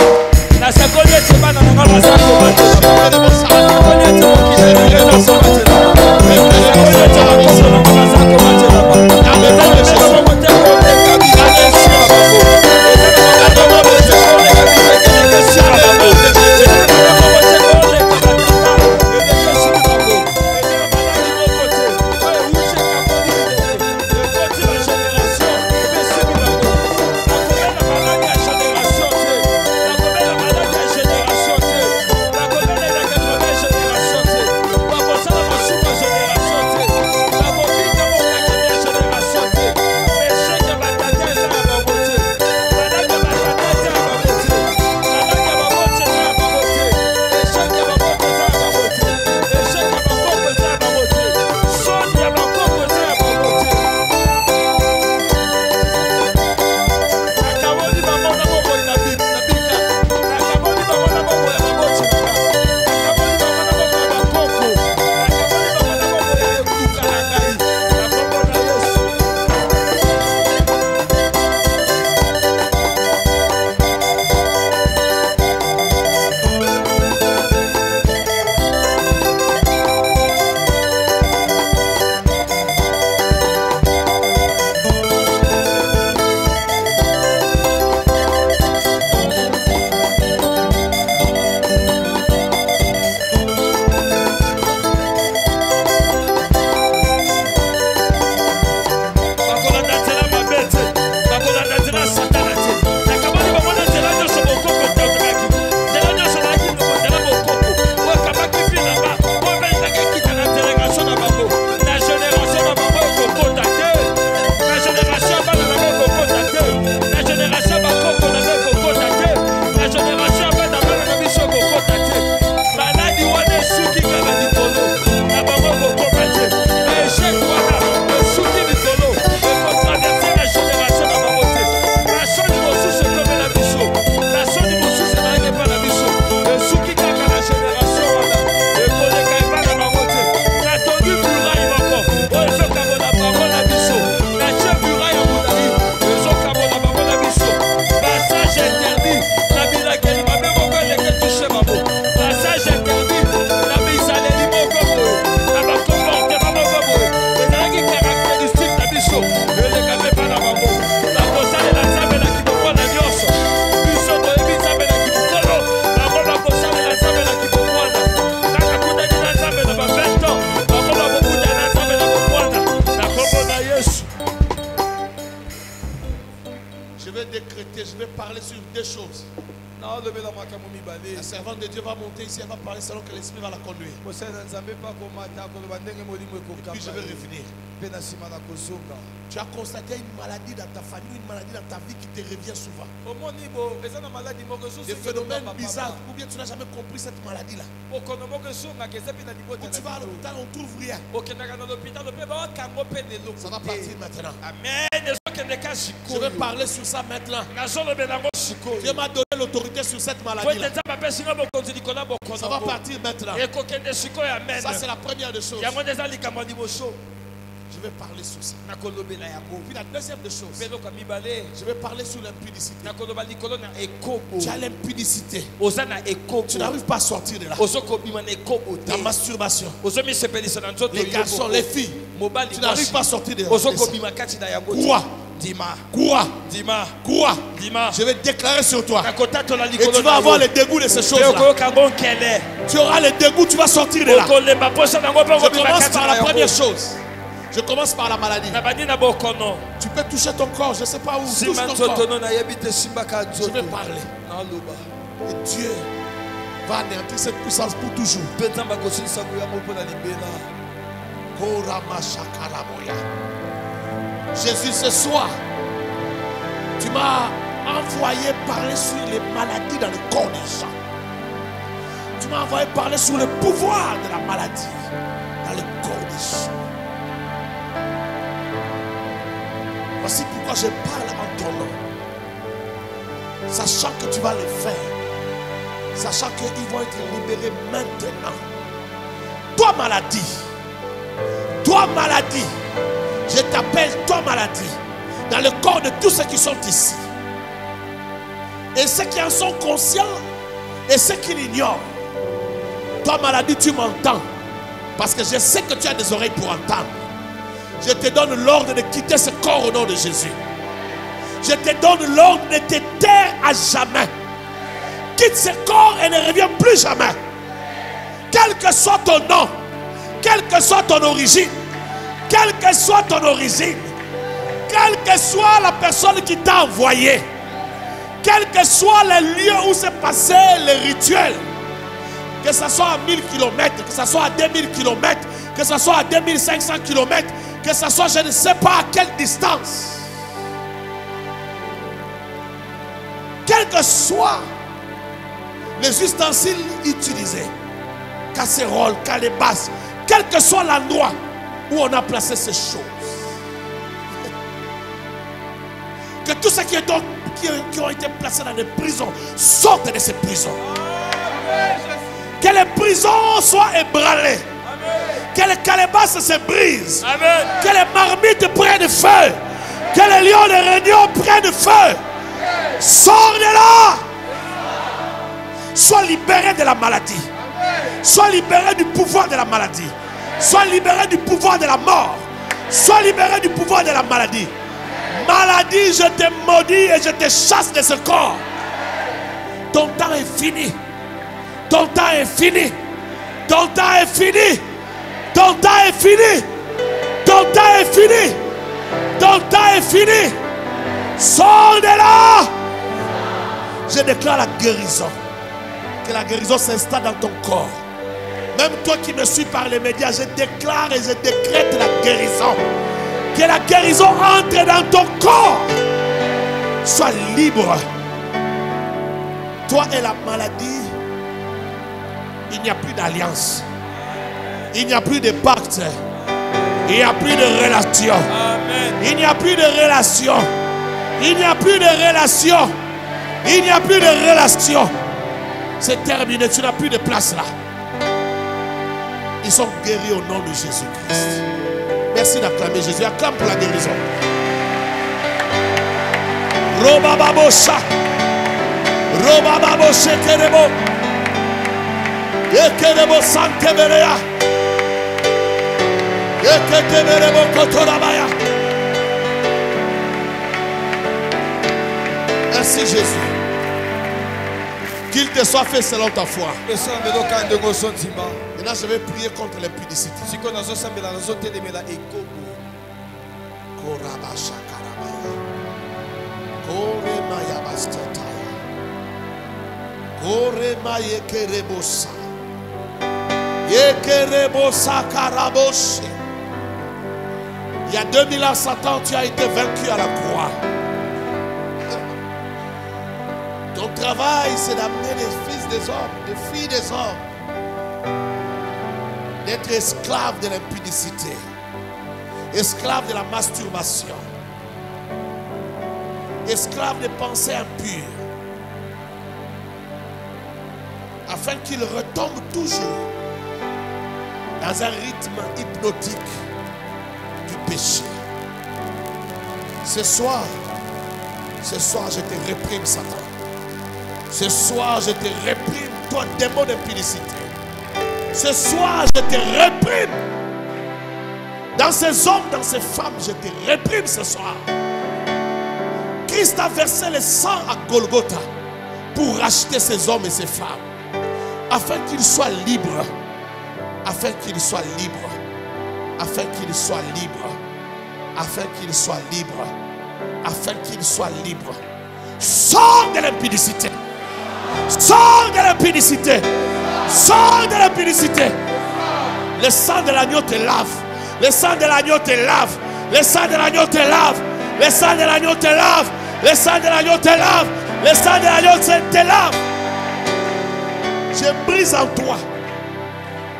sur deux choses. La servante de Dieu va monter ici, elle va parler selon que l'Esprit va la conduire. Et puis je vais revenir. Tu as constaté une maladie dans ta famille, une maladie dans ta vie qui te revient souvent. Des phénomènes bizarres, ou bien tu n'as jamais compris cette maladie-là. Où tu vas à l'hôpital, on ne trouve rien. Ça va partir maintenant. Amen. Je vais parler sur ça maintenant. Dieu m'a donné l'autorité sur cette maladie-là. Ça va partir maintenant. Ça, c'est la première des choses. Je vais parler sur ça. Puis la deuxième des choses, je vais parler sur l'impudicité. Tu as l'impudicité. Tu n'arrives pas à sortir de là. La masturbation. Les garçons, les filles, tu n'arrives pas à sortir de là. Quoi? Je vais déclarer sur toi. Et tu vas avoir le dégoût de ces choses-là. Tu auras le dégoût, tu vas sortir de là. Je commence par la première chose. Je commence par la maladie. Tu peux toucher ton corps, je ne sais pas où. Touche ton corps. Je vais parler. Et Dieu va anéantir cette puissance pour toujours. Jésus, ce soir, tu m'as envoyé parler sur les maladies dans le corps des gens. Tu m'as envoyé parler sur le pouvoir de la maladie dans le corps des gens. Voici pourquoi je parle en ton nom. Sachant que tu vas le faire. Sachant qu'ils vont être libérés maintenant. Toi maladie. Je t'appelle toi maladie. Dans le corps de tous ceux qui sont ici. Et ceux qui en sont conscients. Et ceux qui l'ignorent. Toi maladie, tu m'entends. Parce que je sais que tu as des oreilles pour entendre. Je te donne l'ordre de quitter ce corps au nom de Jésus. Je te donne l'ordre de te taire à jamais. Quitte ce corps et ne reviens plus jamais. Quel que soit ton nom, quelle que soit ton origine, quelle que soit la personne qui t'a envoyé, quel que soit le lieu où s'est passé le rituel, que ce soit à 1000 km, que ce soit à 2000 km, que ce soit à 2500 km, que ce soit je ne sais pas à quelle distance. Quel que soit les ustensiles utilisés, casseroles, calebasses, quel que soit l'endroit où on a placé ces choses. Que tous ceux qui ont été placés dans des prisons sortent de ces prisons. Que les prisons soient ébranlées. Que les calebasses se brisent. Amen. Que les marmites prennent feu. Que les lions de réunion prennent feu. Sors de là. Sois libéré de la maladie. Sois libéré du pouvoir de la maladie. Sois libéré du pouvoir de la mort. Sois libéré du pouvoir de la maladie. Maladie, je te maudis et je te chasse de ce corps. Ton temps est fini. Ton temps est fini. Ton temps est fini. Ton temps est fini. Ton temps est fini. Ton temps est fini. Sors de là. Je déclare la guérison. Que la guérison s'installe dans ton corps. Même toi qui me suis par les médias, je déclare et je décrète la guérison. Que la guérison entre dans ton corps. Sois libre. Toi et la maladie, il n'y a plus d'alliance. Il n'y a plus de pacte. Il n'y a plus de relation. Amen. Il n'y a plus de relation. Il n'y a plus de relation. Il n'y a plus de relation. C'est terminé. Tu n'as plus de place là. Ils sont guéris au nom de Jésus-Christ. Merci d'acclamer Jésus. Acclame pour la guérison. Robababosha. Robababoshe kerebo. Ekerebo santeberea. Eketeberebo kotorabaya. Merci Jésus. Qu'il te soit fait selon ta foi. Maintenant je vais prier contre l'impudicité. Korabasha karabaya. Koremaya bastata. Orema yekerebosa. Yekerebosa karaboshi. Il y a 2000 ans, Satan, tu as été vaincu à la croix. Ton travail, c'est d'amener les fils des hommes, les filles des hommes, d'être esclaves de l'impudicité, esclaves de la masturbation, esclaves des pensées impures, afin qu'ils retombent toujours dans un rythme hypnotique du péché. Ce soir, je te réprime, Satan. Ce soir, je te réprime, toi, démon d'impudicité. Ce soir, je te réprime. Dans ces hommes, dans ces femmes, je te réprime ce soir. Christ a versé le sang à Golgotha pour racheter ces hommes et ces femmes, afin qu'ils soient libres, afin qu'ils soient libres, afin qu'ils soient libres, afin qu'ils soient libres, afin qu'ils soient libres. Sors de l'impudicité. Sors de l'impudicité. Sors de l'impudicité. Le sang de l'agneau te lave. Le sang de l'agneau te lave. Le sang de l'agneau te lave. Le sang de l'agneau te lave. Le sang de l'agneau te lave. Le sang de l'agneau te lave. Je brise en toi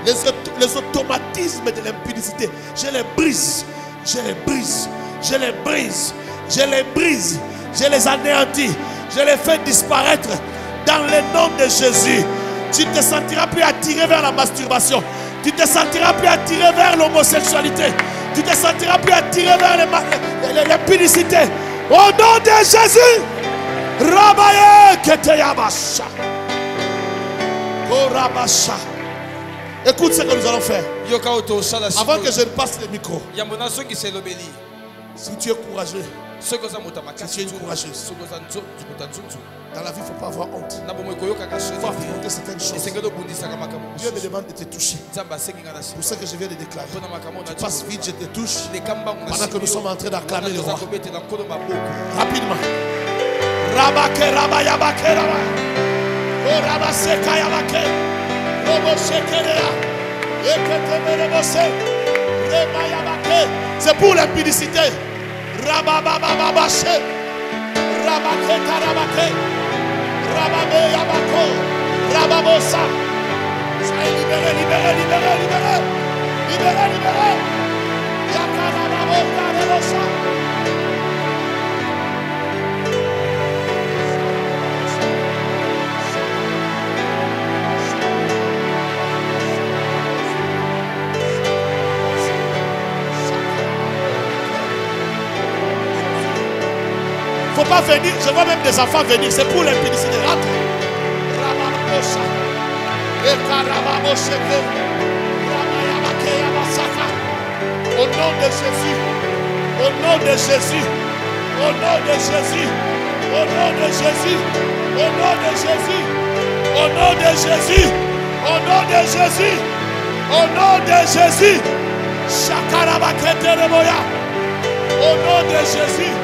les automatismes de l'impudicité. Je les brise. Je les brise. Je les brise. Je les brise. Je les anéantis. Je les fais disparaître. Dans le nom de Jésus, tu ne te sentiras plus attiré vers la masturbation. Tu ne te sentiras plus attiré vers l'homosexualité. Tu ne te sentiras plus attiré vers l'impudicité. Au nom de Jésus, Rabaye Keteyabasha. Korabasha. Écoute ce que nous allons faire. Avant que je passe le micro. Si tu es courageux, si tu es courageuse, dans la vie, il ne faut pas avoir honte. Il faut affronter certaines choses. Dieu me demande de te toucher. C'est pour ça que je viens de déclarer. Tu passes vite, je te touche. Pendant que nous sommes en train d'acclamer le roi. Rapidement. Rabake, rabayabake, rabay. Oh, rabaseka, yabake. Robosekerea. Eketemerebose. Rebayabake. C'est pour l'impudicité. Rababababashe. Rabake, karabake. Rababe Yabako, Rababosa. Soyez libérés, libérés, libérés, libérés. Libérés, libérés. Yakarababo, Karabosa. Il ne faut pas venir, je vois même des enfants venir, c'est pour l'impudicité. Rentre. Au nom de Jésus, au nom de Jésus, au nom de Jésus, au nom de Jésus, au nom de Jésus, au nom de Jésus, au nom de Jésus, au nom de Jésus, Shakarabakete-reboya, au nom de Jésus.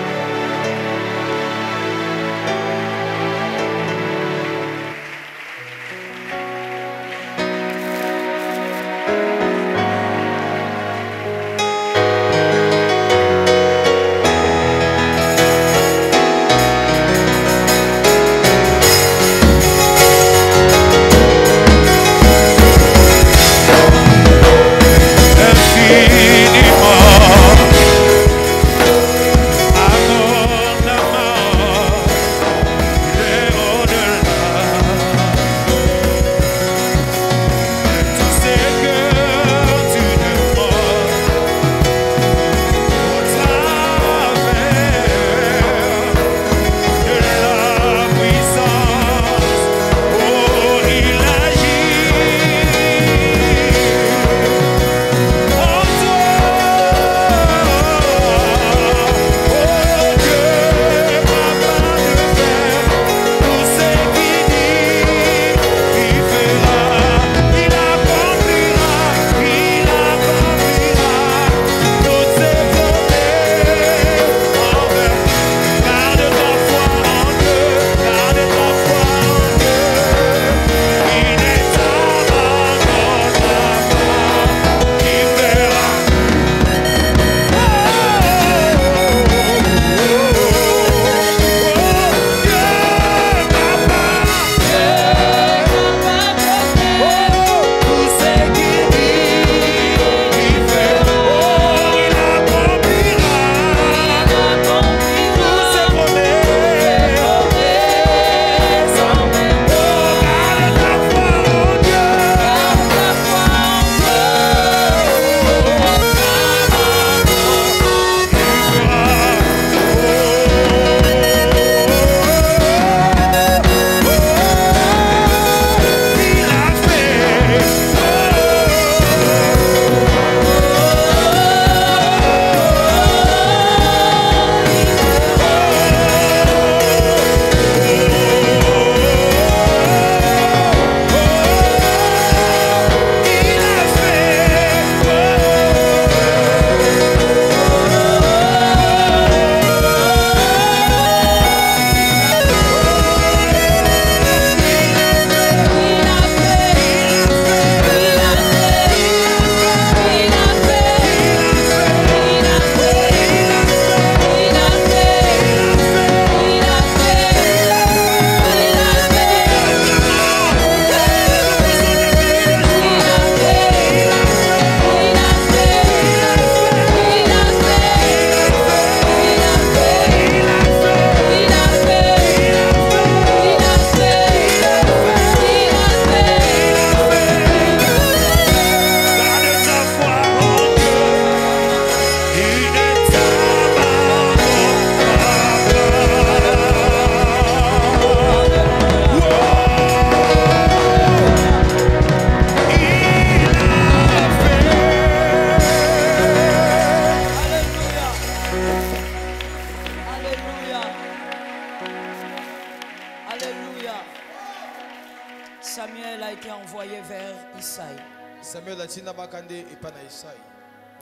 Isaïe. Samuel atina bakande epa na Isaïe.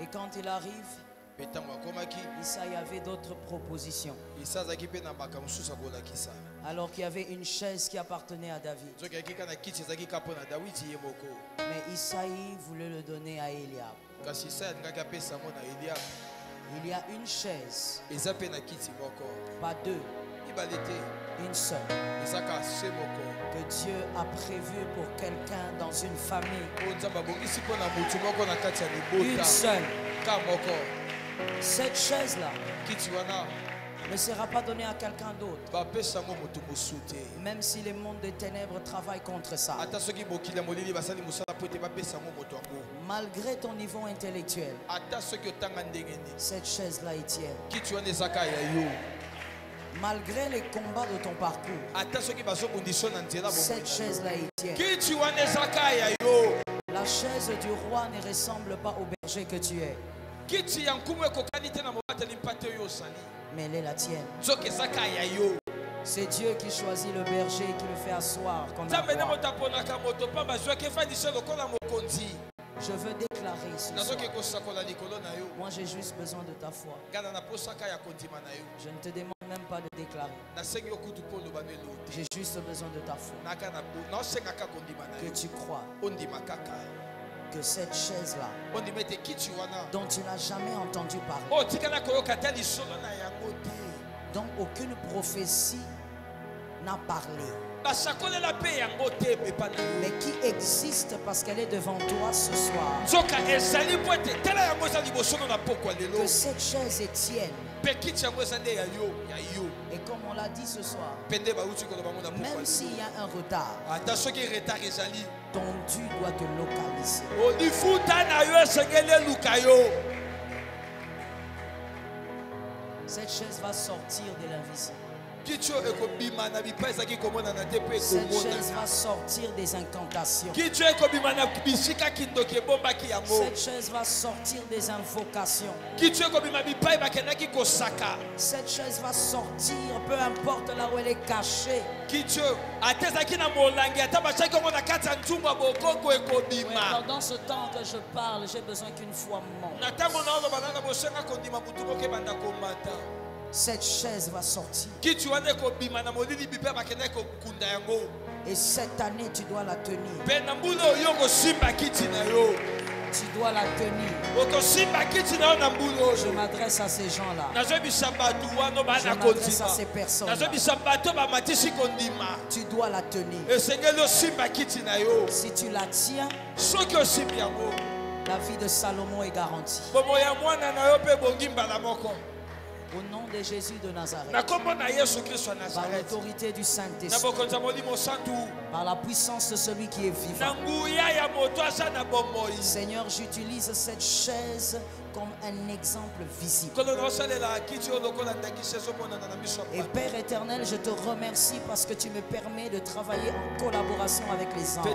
Et quand il arrive, Isaïe avait d'autres propositions. Alors qu'il y avait une chaise qui appartenait à David. Mais Isaïe voulait le donner à Eliab. Il y a une chaise, pas deux, une seule, que Dieu a prévu pour quelqu'un dans une famille. Une seule. Cette chaise-là ne sera pas donnée à quelqu'un d'autre. Même si les mondes des ténèbres travaillent contre ça. Malgré ton niveau intellectuel, cette chaise-là est tienne. Malgré les combats de ton parcours, cette chaise-là est tienne. La chaise du roi ne ressemble pas au berger que tu es. Mais elle est la tienne. C'est Dieu qui choisit le berger et qui le fait asseoir comme un roi. Je veux déclarer ce soir. Moi j'ai juste besoin de ta foi. Je ne te demande même pas de déclarer. J'ai juste besoin de ta foi. Que tu crois que cette chaise-là, dont tu n'as jamais entendu parler, dont aucune prophétie n'a parlé, mais qui existe parce qu'elle est devant toi ce soir, que cette chaise est tienne. Et comme on l'a dit ce soir, même s'il y a un retard, ton Dieu doit te localiser. Cette chaise va sortir de l'invisible. Cette chaise va sortir des incantations. Cette chaise va sortir des invocations. Cette chaise va sortir, peu importe là où elle est cachée. Dans ce temps que je parle, j'ai besoin qu'une foi monte. Cette chaise va sortir. Et cette année, tu dois la tenir. Tu dois la tenir. Je m'adresse à ces gens-là. Je m'adresse à ces personnes-là. Tu dois la tenir. Si tu la tiens, la vie de Salomon est garantie. Au nom de Jésus de Nazareth, par l'autorité du Saint-Esprit, par la puissance de celui qui est vivant, Seigneur, j'utilise cette chaise comme un exemple visible. Et Père éternel, je te remercie parce que tu me permets de travailler en collaboration avec les anges.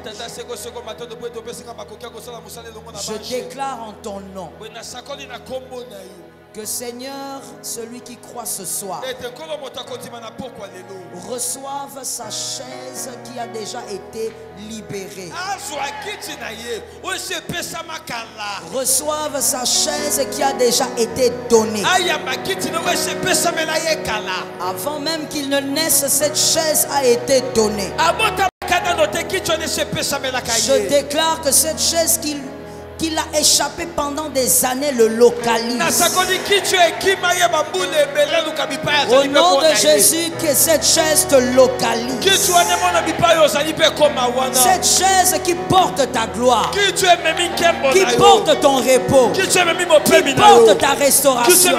Je déclare en ton nom que Seigneur, celui qui croit ce soir, reçoive sa chaise qui a déjà été libérée. Reçoive sa chaise qui a déjà été donnée. Avant même qu'il ne naisse, cette chaise a été donnée. Je déclare que cette chaise qu'il a échappé pendant des années le localise. Au nom de Jésus, que cette chaise te localise. Cette chaise qui porte ta gloire, qui porte ton repos, qui porte ta restauration,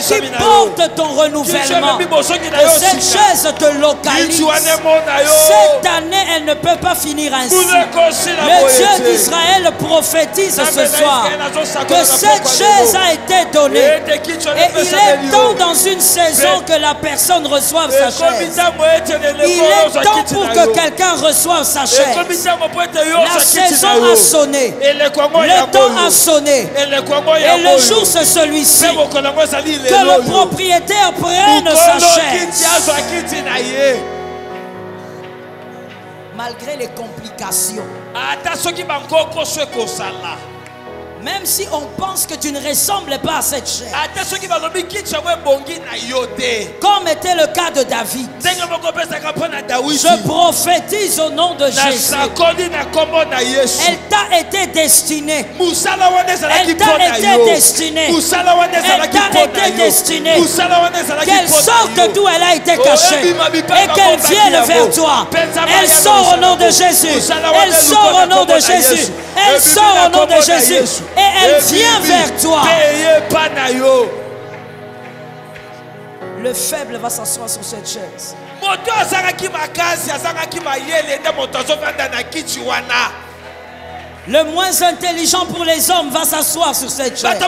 qui porte ton renouvellement. Que cette chaise te localise. Cette année, elle ne peut pas finir ainsi. Le Dieu d'Israël prophétise ce soir que cette chaise a été donnée. Et il est temps dans une saison que la personne reçoive sa chaise. Il est temps pour que quelqu'un reçoive sa chaise. La saison a sonné. Le temps a sonné. Et le jour c'est celui-ci. Que le propriétaire prenne sa chaise. Malgré les complications, Même si on pense que tu ne ressembles pas à cette chair. Comme était le cas de David. Je prophétise au nom de Jésus. Elle t'a été destinée. Elle t'a été destinée. Elle t'a été destinée. Qu'elle sorte d'où elle a été cachée. Et qu'elle vienne vers toi. Elle sort au nom de Jésus. Elle sort au nom de Jésus. Elle sort au nom de Jésus. Et elle vient vers toi. Le faible va s'asseoir sur cette chaise. Le moins intelligent pour les hommes va s'asseoir sur cette chaise.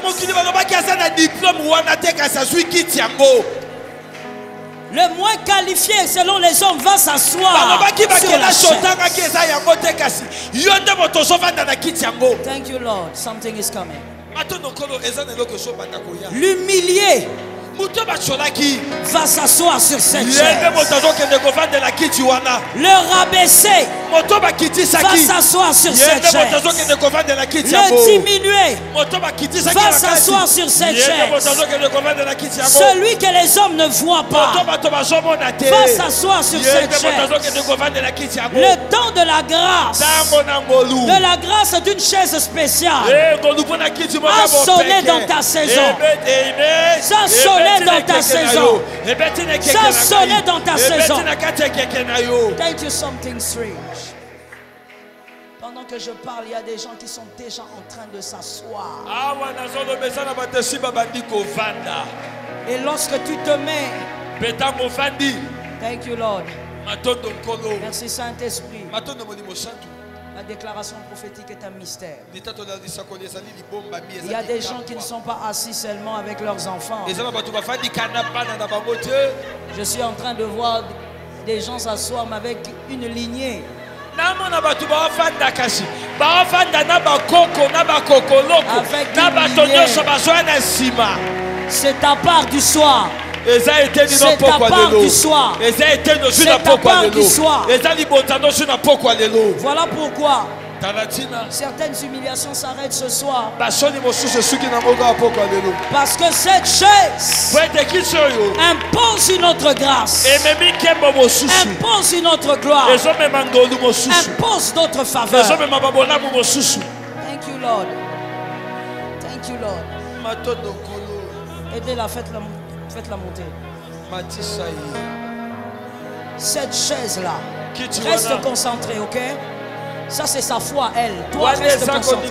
Le moins qualifié selon les hommes va s'asseoir sur la chaise. Thank you, Lord. Something is coming. L'humilié va s'asseoir sur cette chaise. Le rabaissé va s'asseoir sur cette chaise. Le diminué va s'asseoir sur cette chaise. Celui que les hommes ne voient pas va s'asseoir sur cette chaise. Le temps de la grâce d'une chaise spéciale a sonné dans ta saison. Ça sonnait dans ta saison. Ça sonnait dans ta saison. Thank you, something strange. Pendant que je parle, il y a des gens qui sont déjà en train de s'asseoir. Et lorsque tu te mets, thank you, Lord. Merci, Saint-Esprit. La déclaration prophétique est un mystère. Il y a des gens qui ne sont pas assis seulement avec leurs enfants. Je suis en train de voir des gens s'asseoir avec une lignée. C'est ta part du soir. C'est ta part du soir. C'est ta part du soir. Voilà pourquoi certaines humiliations s'arrêtent ce soir. Parce que cette chaise impose une autre grâce, impose une autre gloire, impose d'autres faveurs. Thank you, Lord. Thank you, Lord. Aidez-la, faites-la monter. Cette chaise-là, reste concentré, ok? Ça, c'est sa foi, elle. Toi, reste concentré.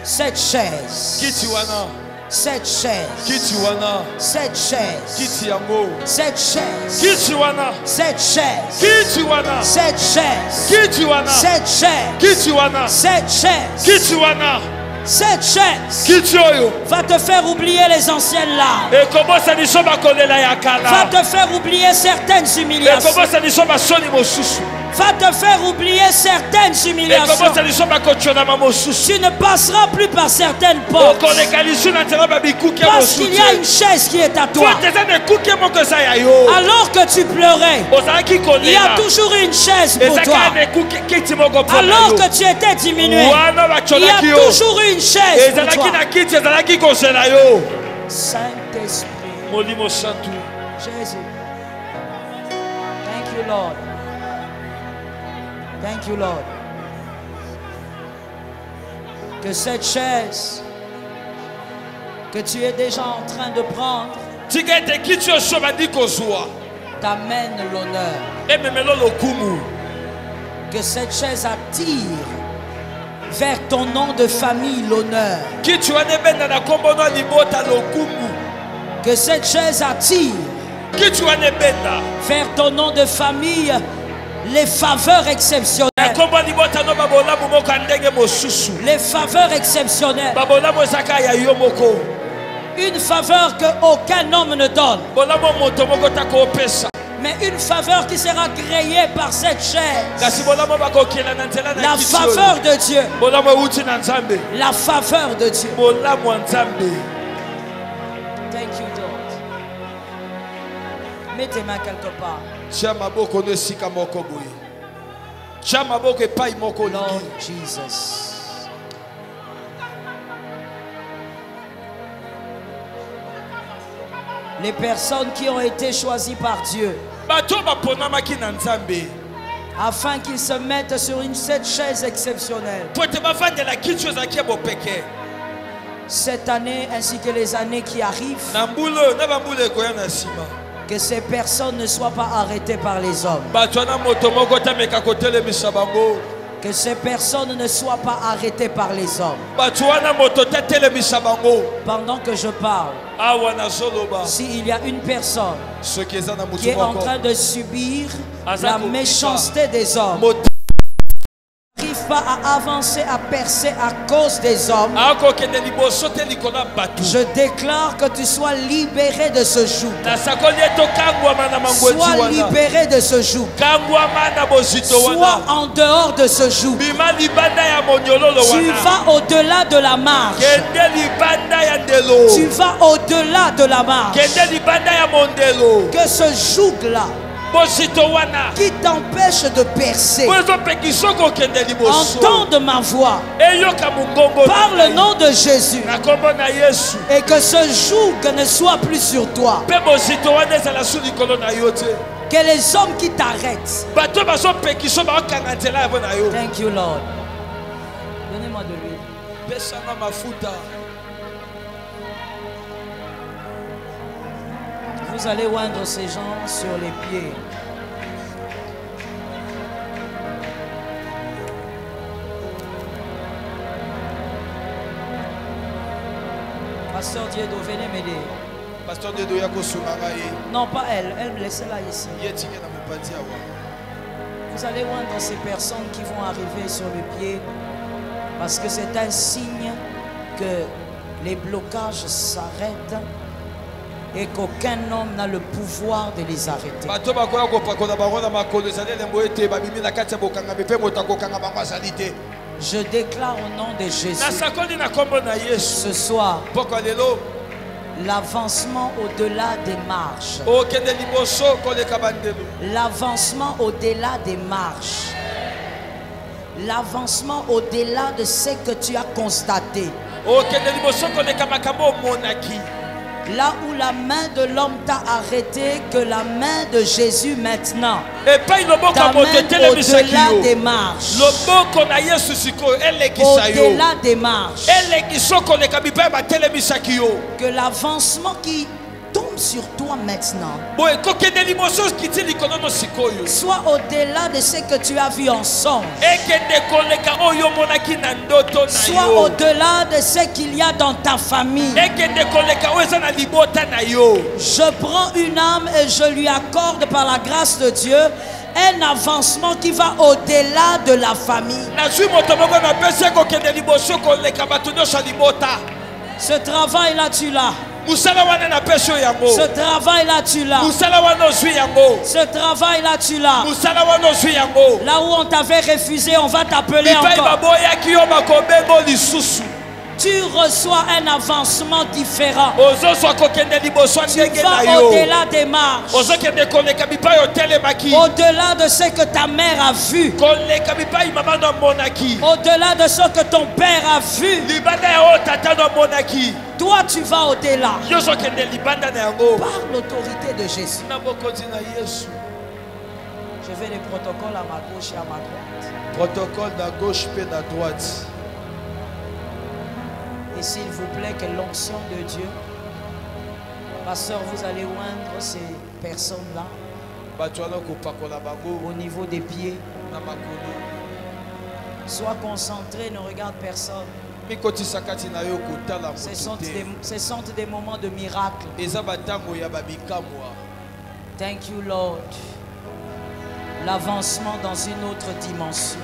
Cette chaise. Cette chaise. Cette chaise. Cette chaise. Cette chaise. Cette chaise. Cette chaise. Cette chaise va te faire oublier les anciennes larmes. Va te faire oublier certaines humiliations. Va te faire oublier certaines humiliations. Tu ne passeras plus par certaines portes. Parce qu'il y a une chaise qui est à toi. Alors que tu pleurais, il y a toujours une chaise pour toi. Alors que tu étais diminué, il y a toujours une chaise pour toi. Saint-Esprit. Jésus. Thank you, Lord. Thank you, Lord. Que cette chaise que tu es déjà en train de prendre t'amène l'honneur. Que cette chaise attire vers ton nom de famille l'honneur. Que cette chaise attire vers ton nom de famille les faveurs exceptionnelles. Les faveurs exceptionnelles. Une faveur que aucun homme ne donne. Mais une faveur qui sera créée par cette chaise. La faveur de Dieu. La faveur de Dieu. Thank you, Lord. Mets tes mains quelque part. Lord Jesus. Les personnes qui ont été choisies par Dieu afin qu'ils se mettent sur cette chaise exceptionnelle cette année ainsi que les années qui arrivent, que ces personnes ne soient pas arrêtées par les hommes, que ces personnes ne soient pas arrêtées par les hommes. Pendant que je parle, s'il y a une personne qui est en train de subir la méchanceté des hommes, n'arrive pas à avancer, à percer à cause des hommes, je déclare que tu sois libéré de ce joug. Sois libéré de ce joug. Sois en dehors de ce joug. Tu vas au-delà de la marche. Tu vas au-delà de la marche. Que ce joug-là qui t'empêche de percer entende ma voix par le nom de Jésus, et que ce joug ne soit plus sur toi, que les hommes qui t'arrêtent. Thank you Lord. Donnez-moi de l'huile. Vous allez oindre ces gens sur les pieds. Pasteur Diedo, venez m'aider. Pasteur Diedo, non, pas elle, laissez-la ici. Vous allez oindre ces personnes qui vont arriver sur le pied, parce que c'est un signe que les blocages s'arrêtent et qu'aucun homme n'a le pouvoir de les arrêter. Je déclare au nom de Jésus ce soir l'avancement au-delà des marches. L'avancement au-delà des marches. L'avancement au-delà de ce que tu as constaté. Là où la main de l'homme t'a arrêté, que la main de Jésus maintenant t'amène au-delà des marches. Au-delà des marches. Que l'avancement qui tombe sur toi maintenant soit au-delà de ce que tu as vu en songe. Soit au-delà de ce qu'il y a dans ta famille. Je prends une âme et je lui accorde par la grâce de Dieu un avancement qui va au-delà de la famille. Ce travail-là, tu l'as. Ce travail-là, tu l'as. Ce travail-là, tu l'as. Là où on t'avait refusé, on va t'appeler encore. Tu reçois un avancement différent. Tu vas au-delà des marches. Au-delà de ce que ta mère a vu. Au-delà de ce que ton père a vu. Toi, tu vas au-delà. Par l'autorité de Jésus. Je vais les protocoles à ma gauche et à ma droite. Protocole de gauche et de droite. Et s'il vous plaît, que l'onction de Dieu, pasteur, vous allez oindre ces personnes-là au niveau des pieds. Sois concentré, ne regarde personne. Ce sont des moments de miracle. Thank you, Lord. L'avancement dans une autre dimension.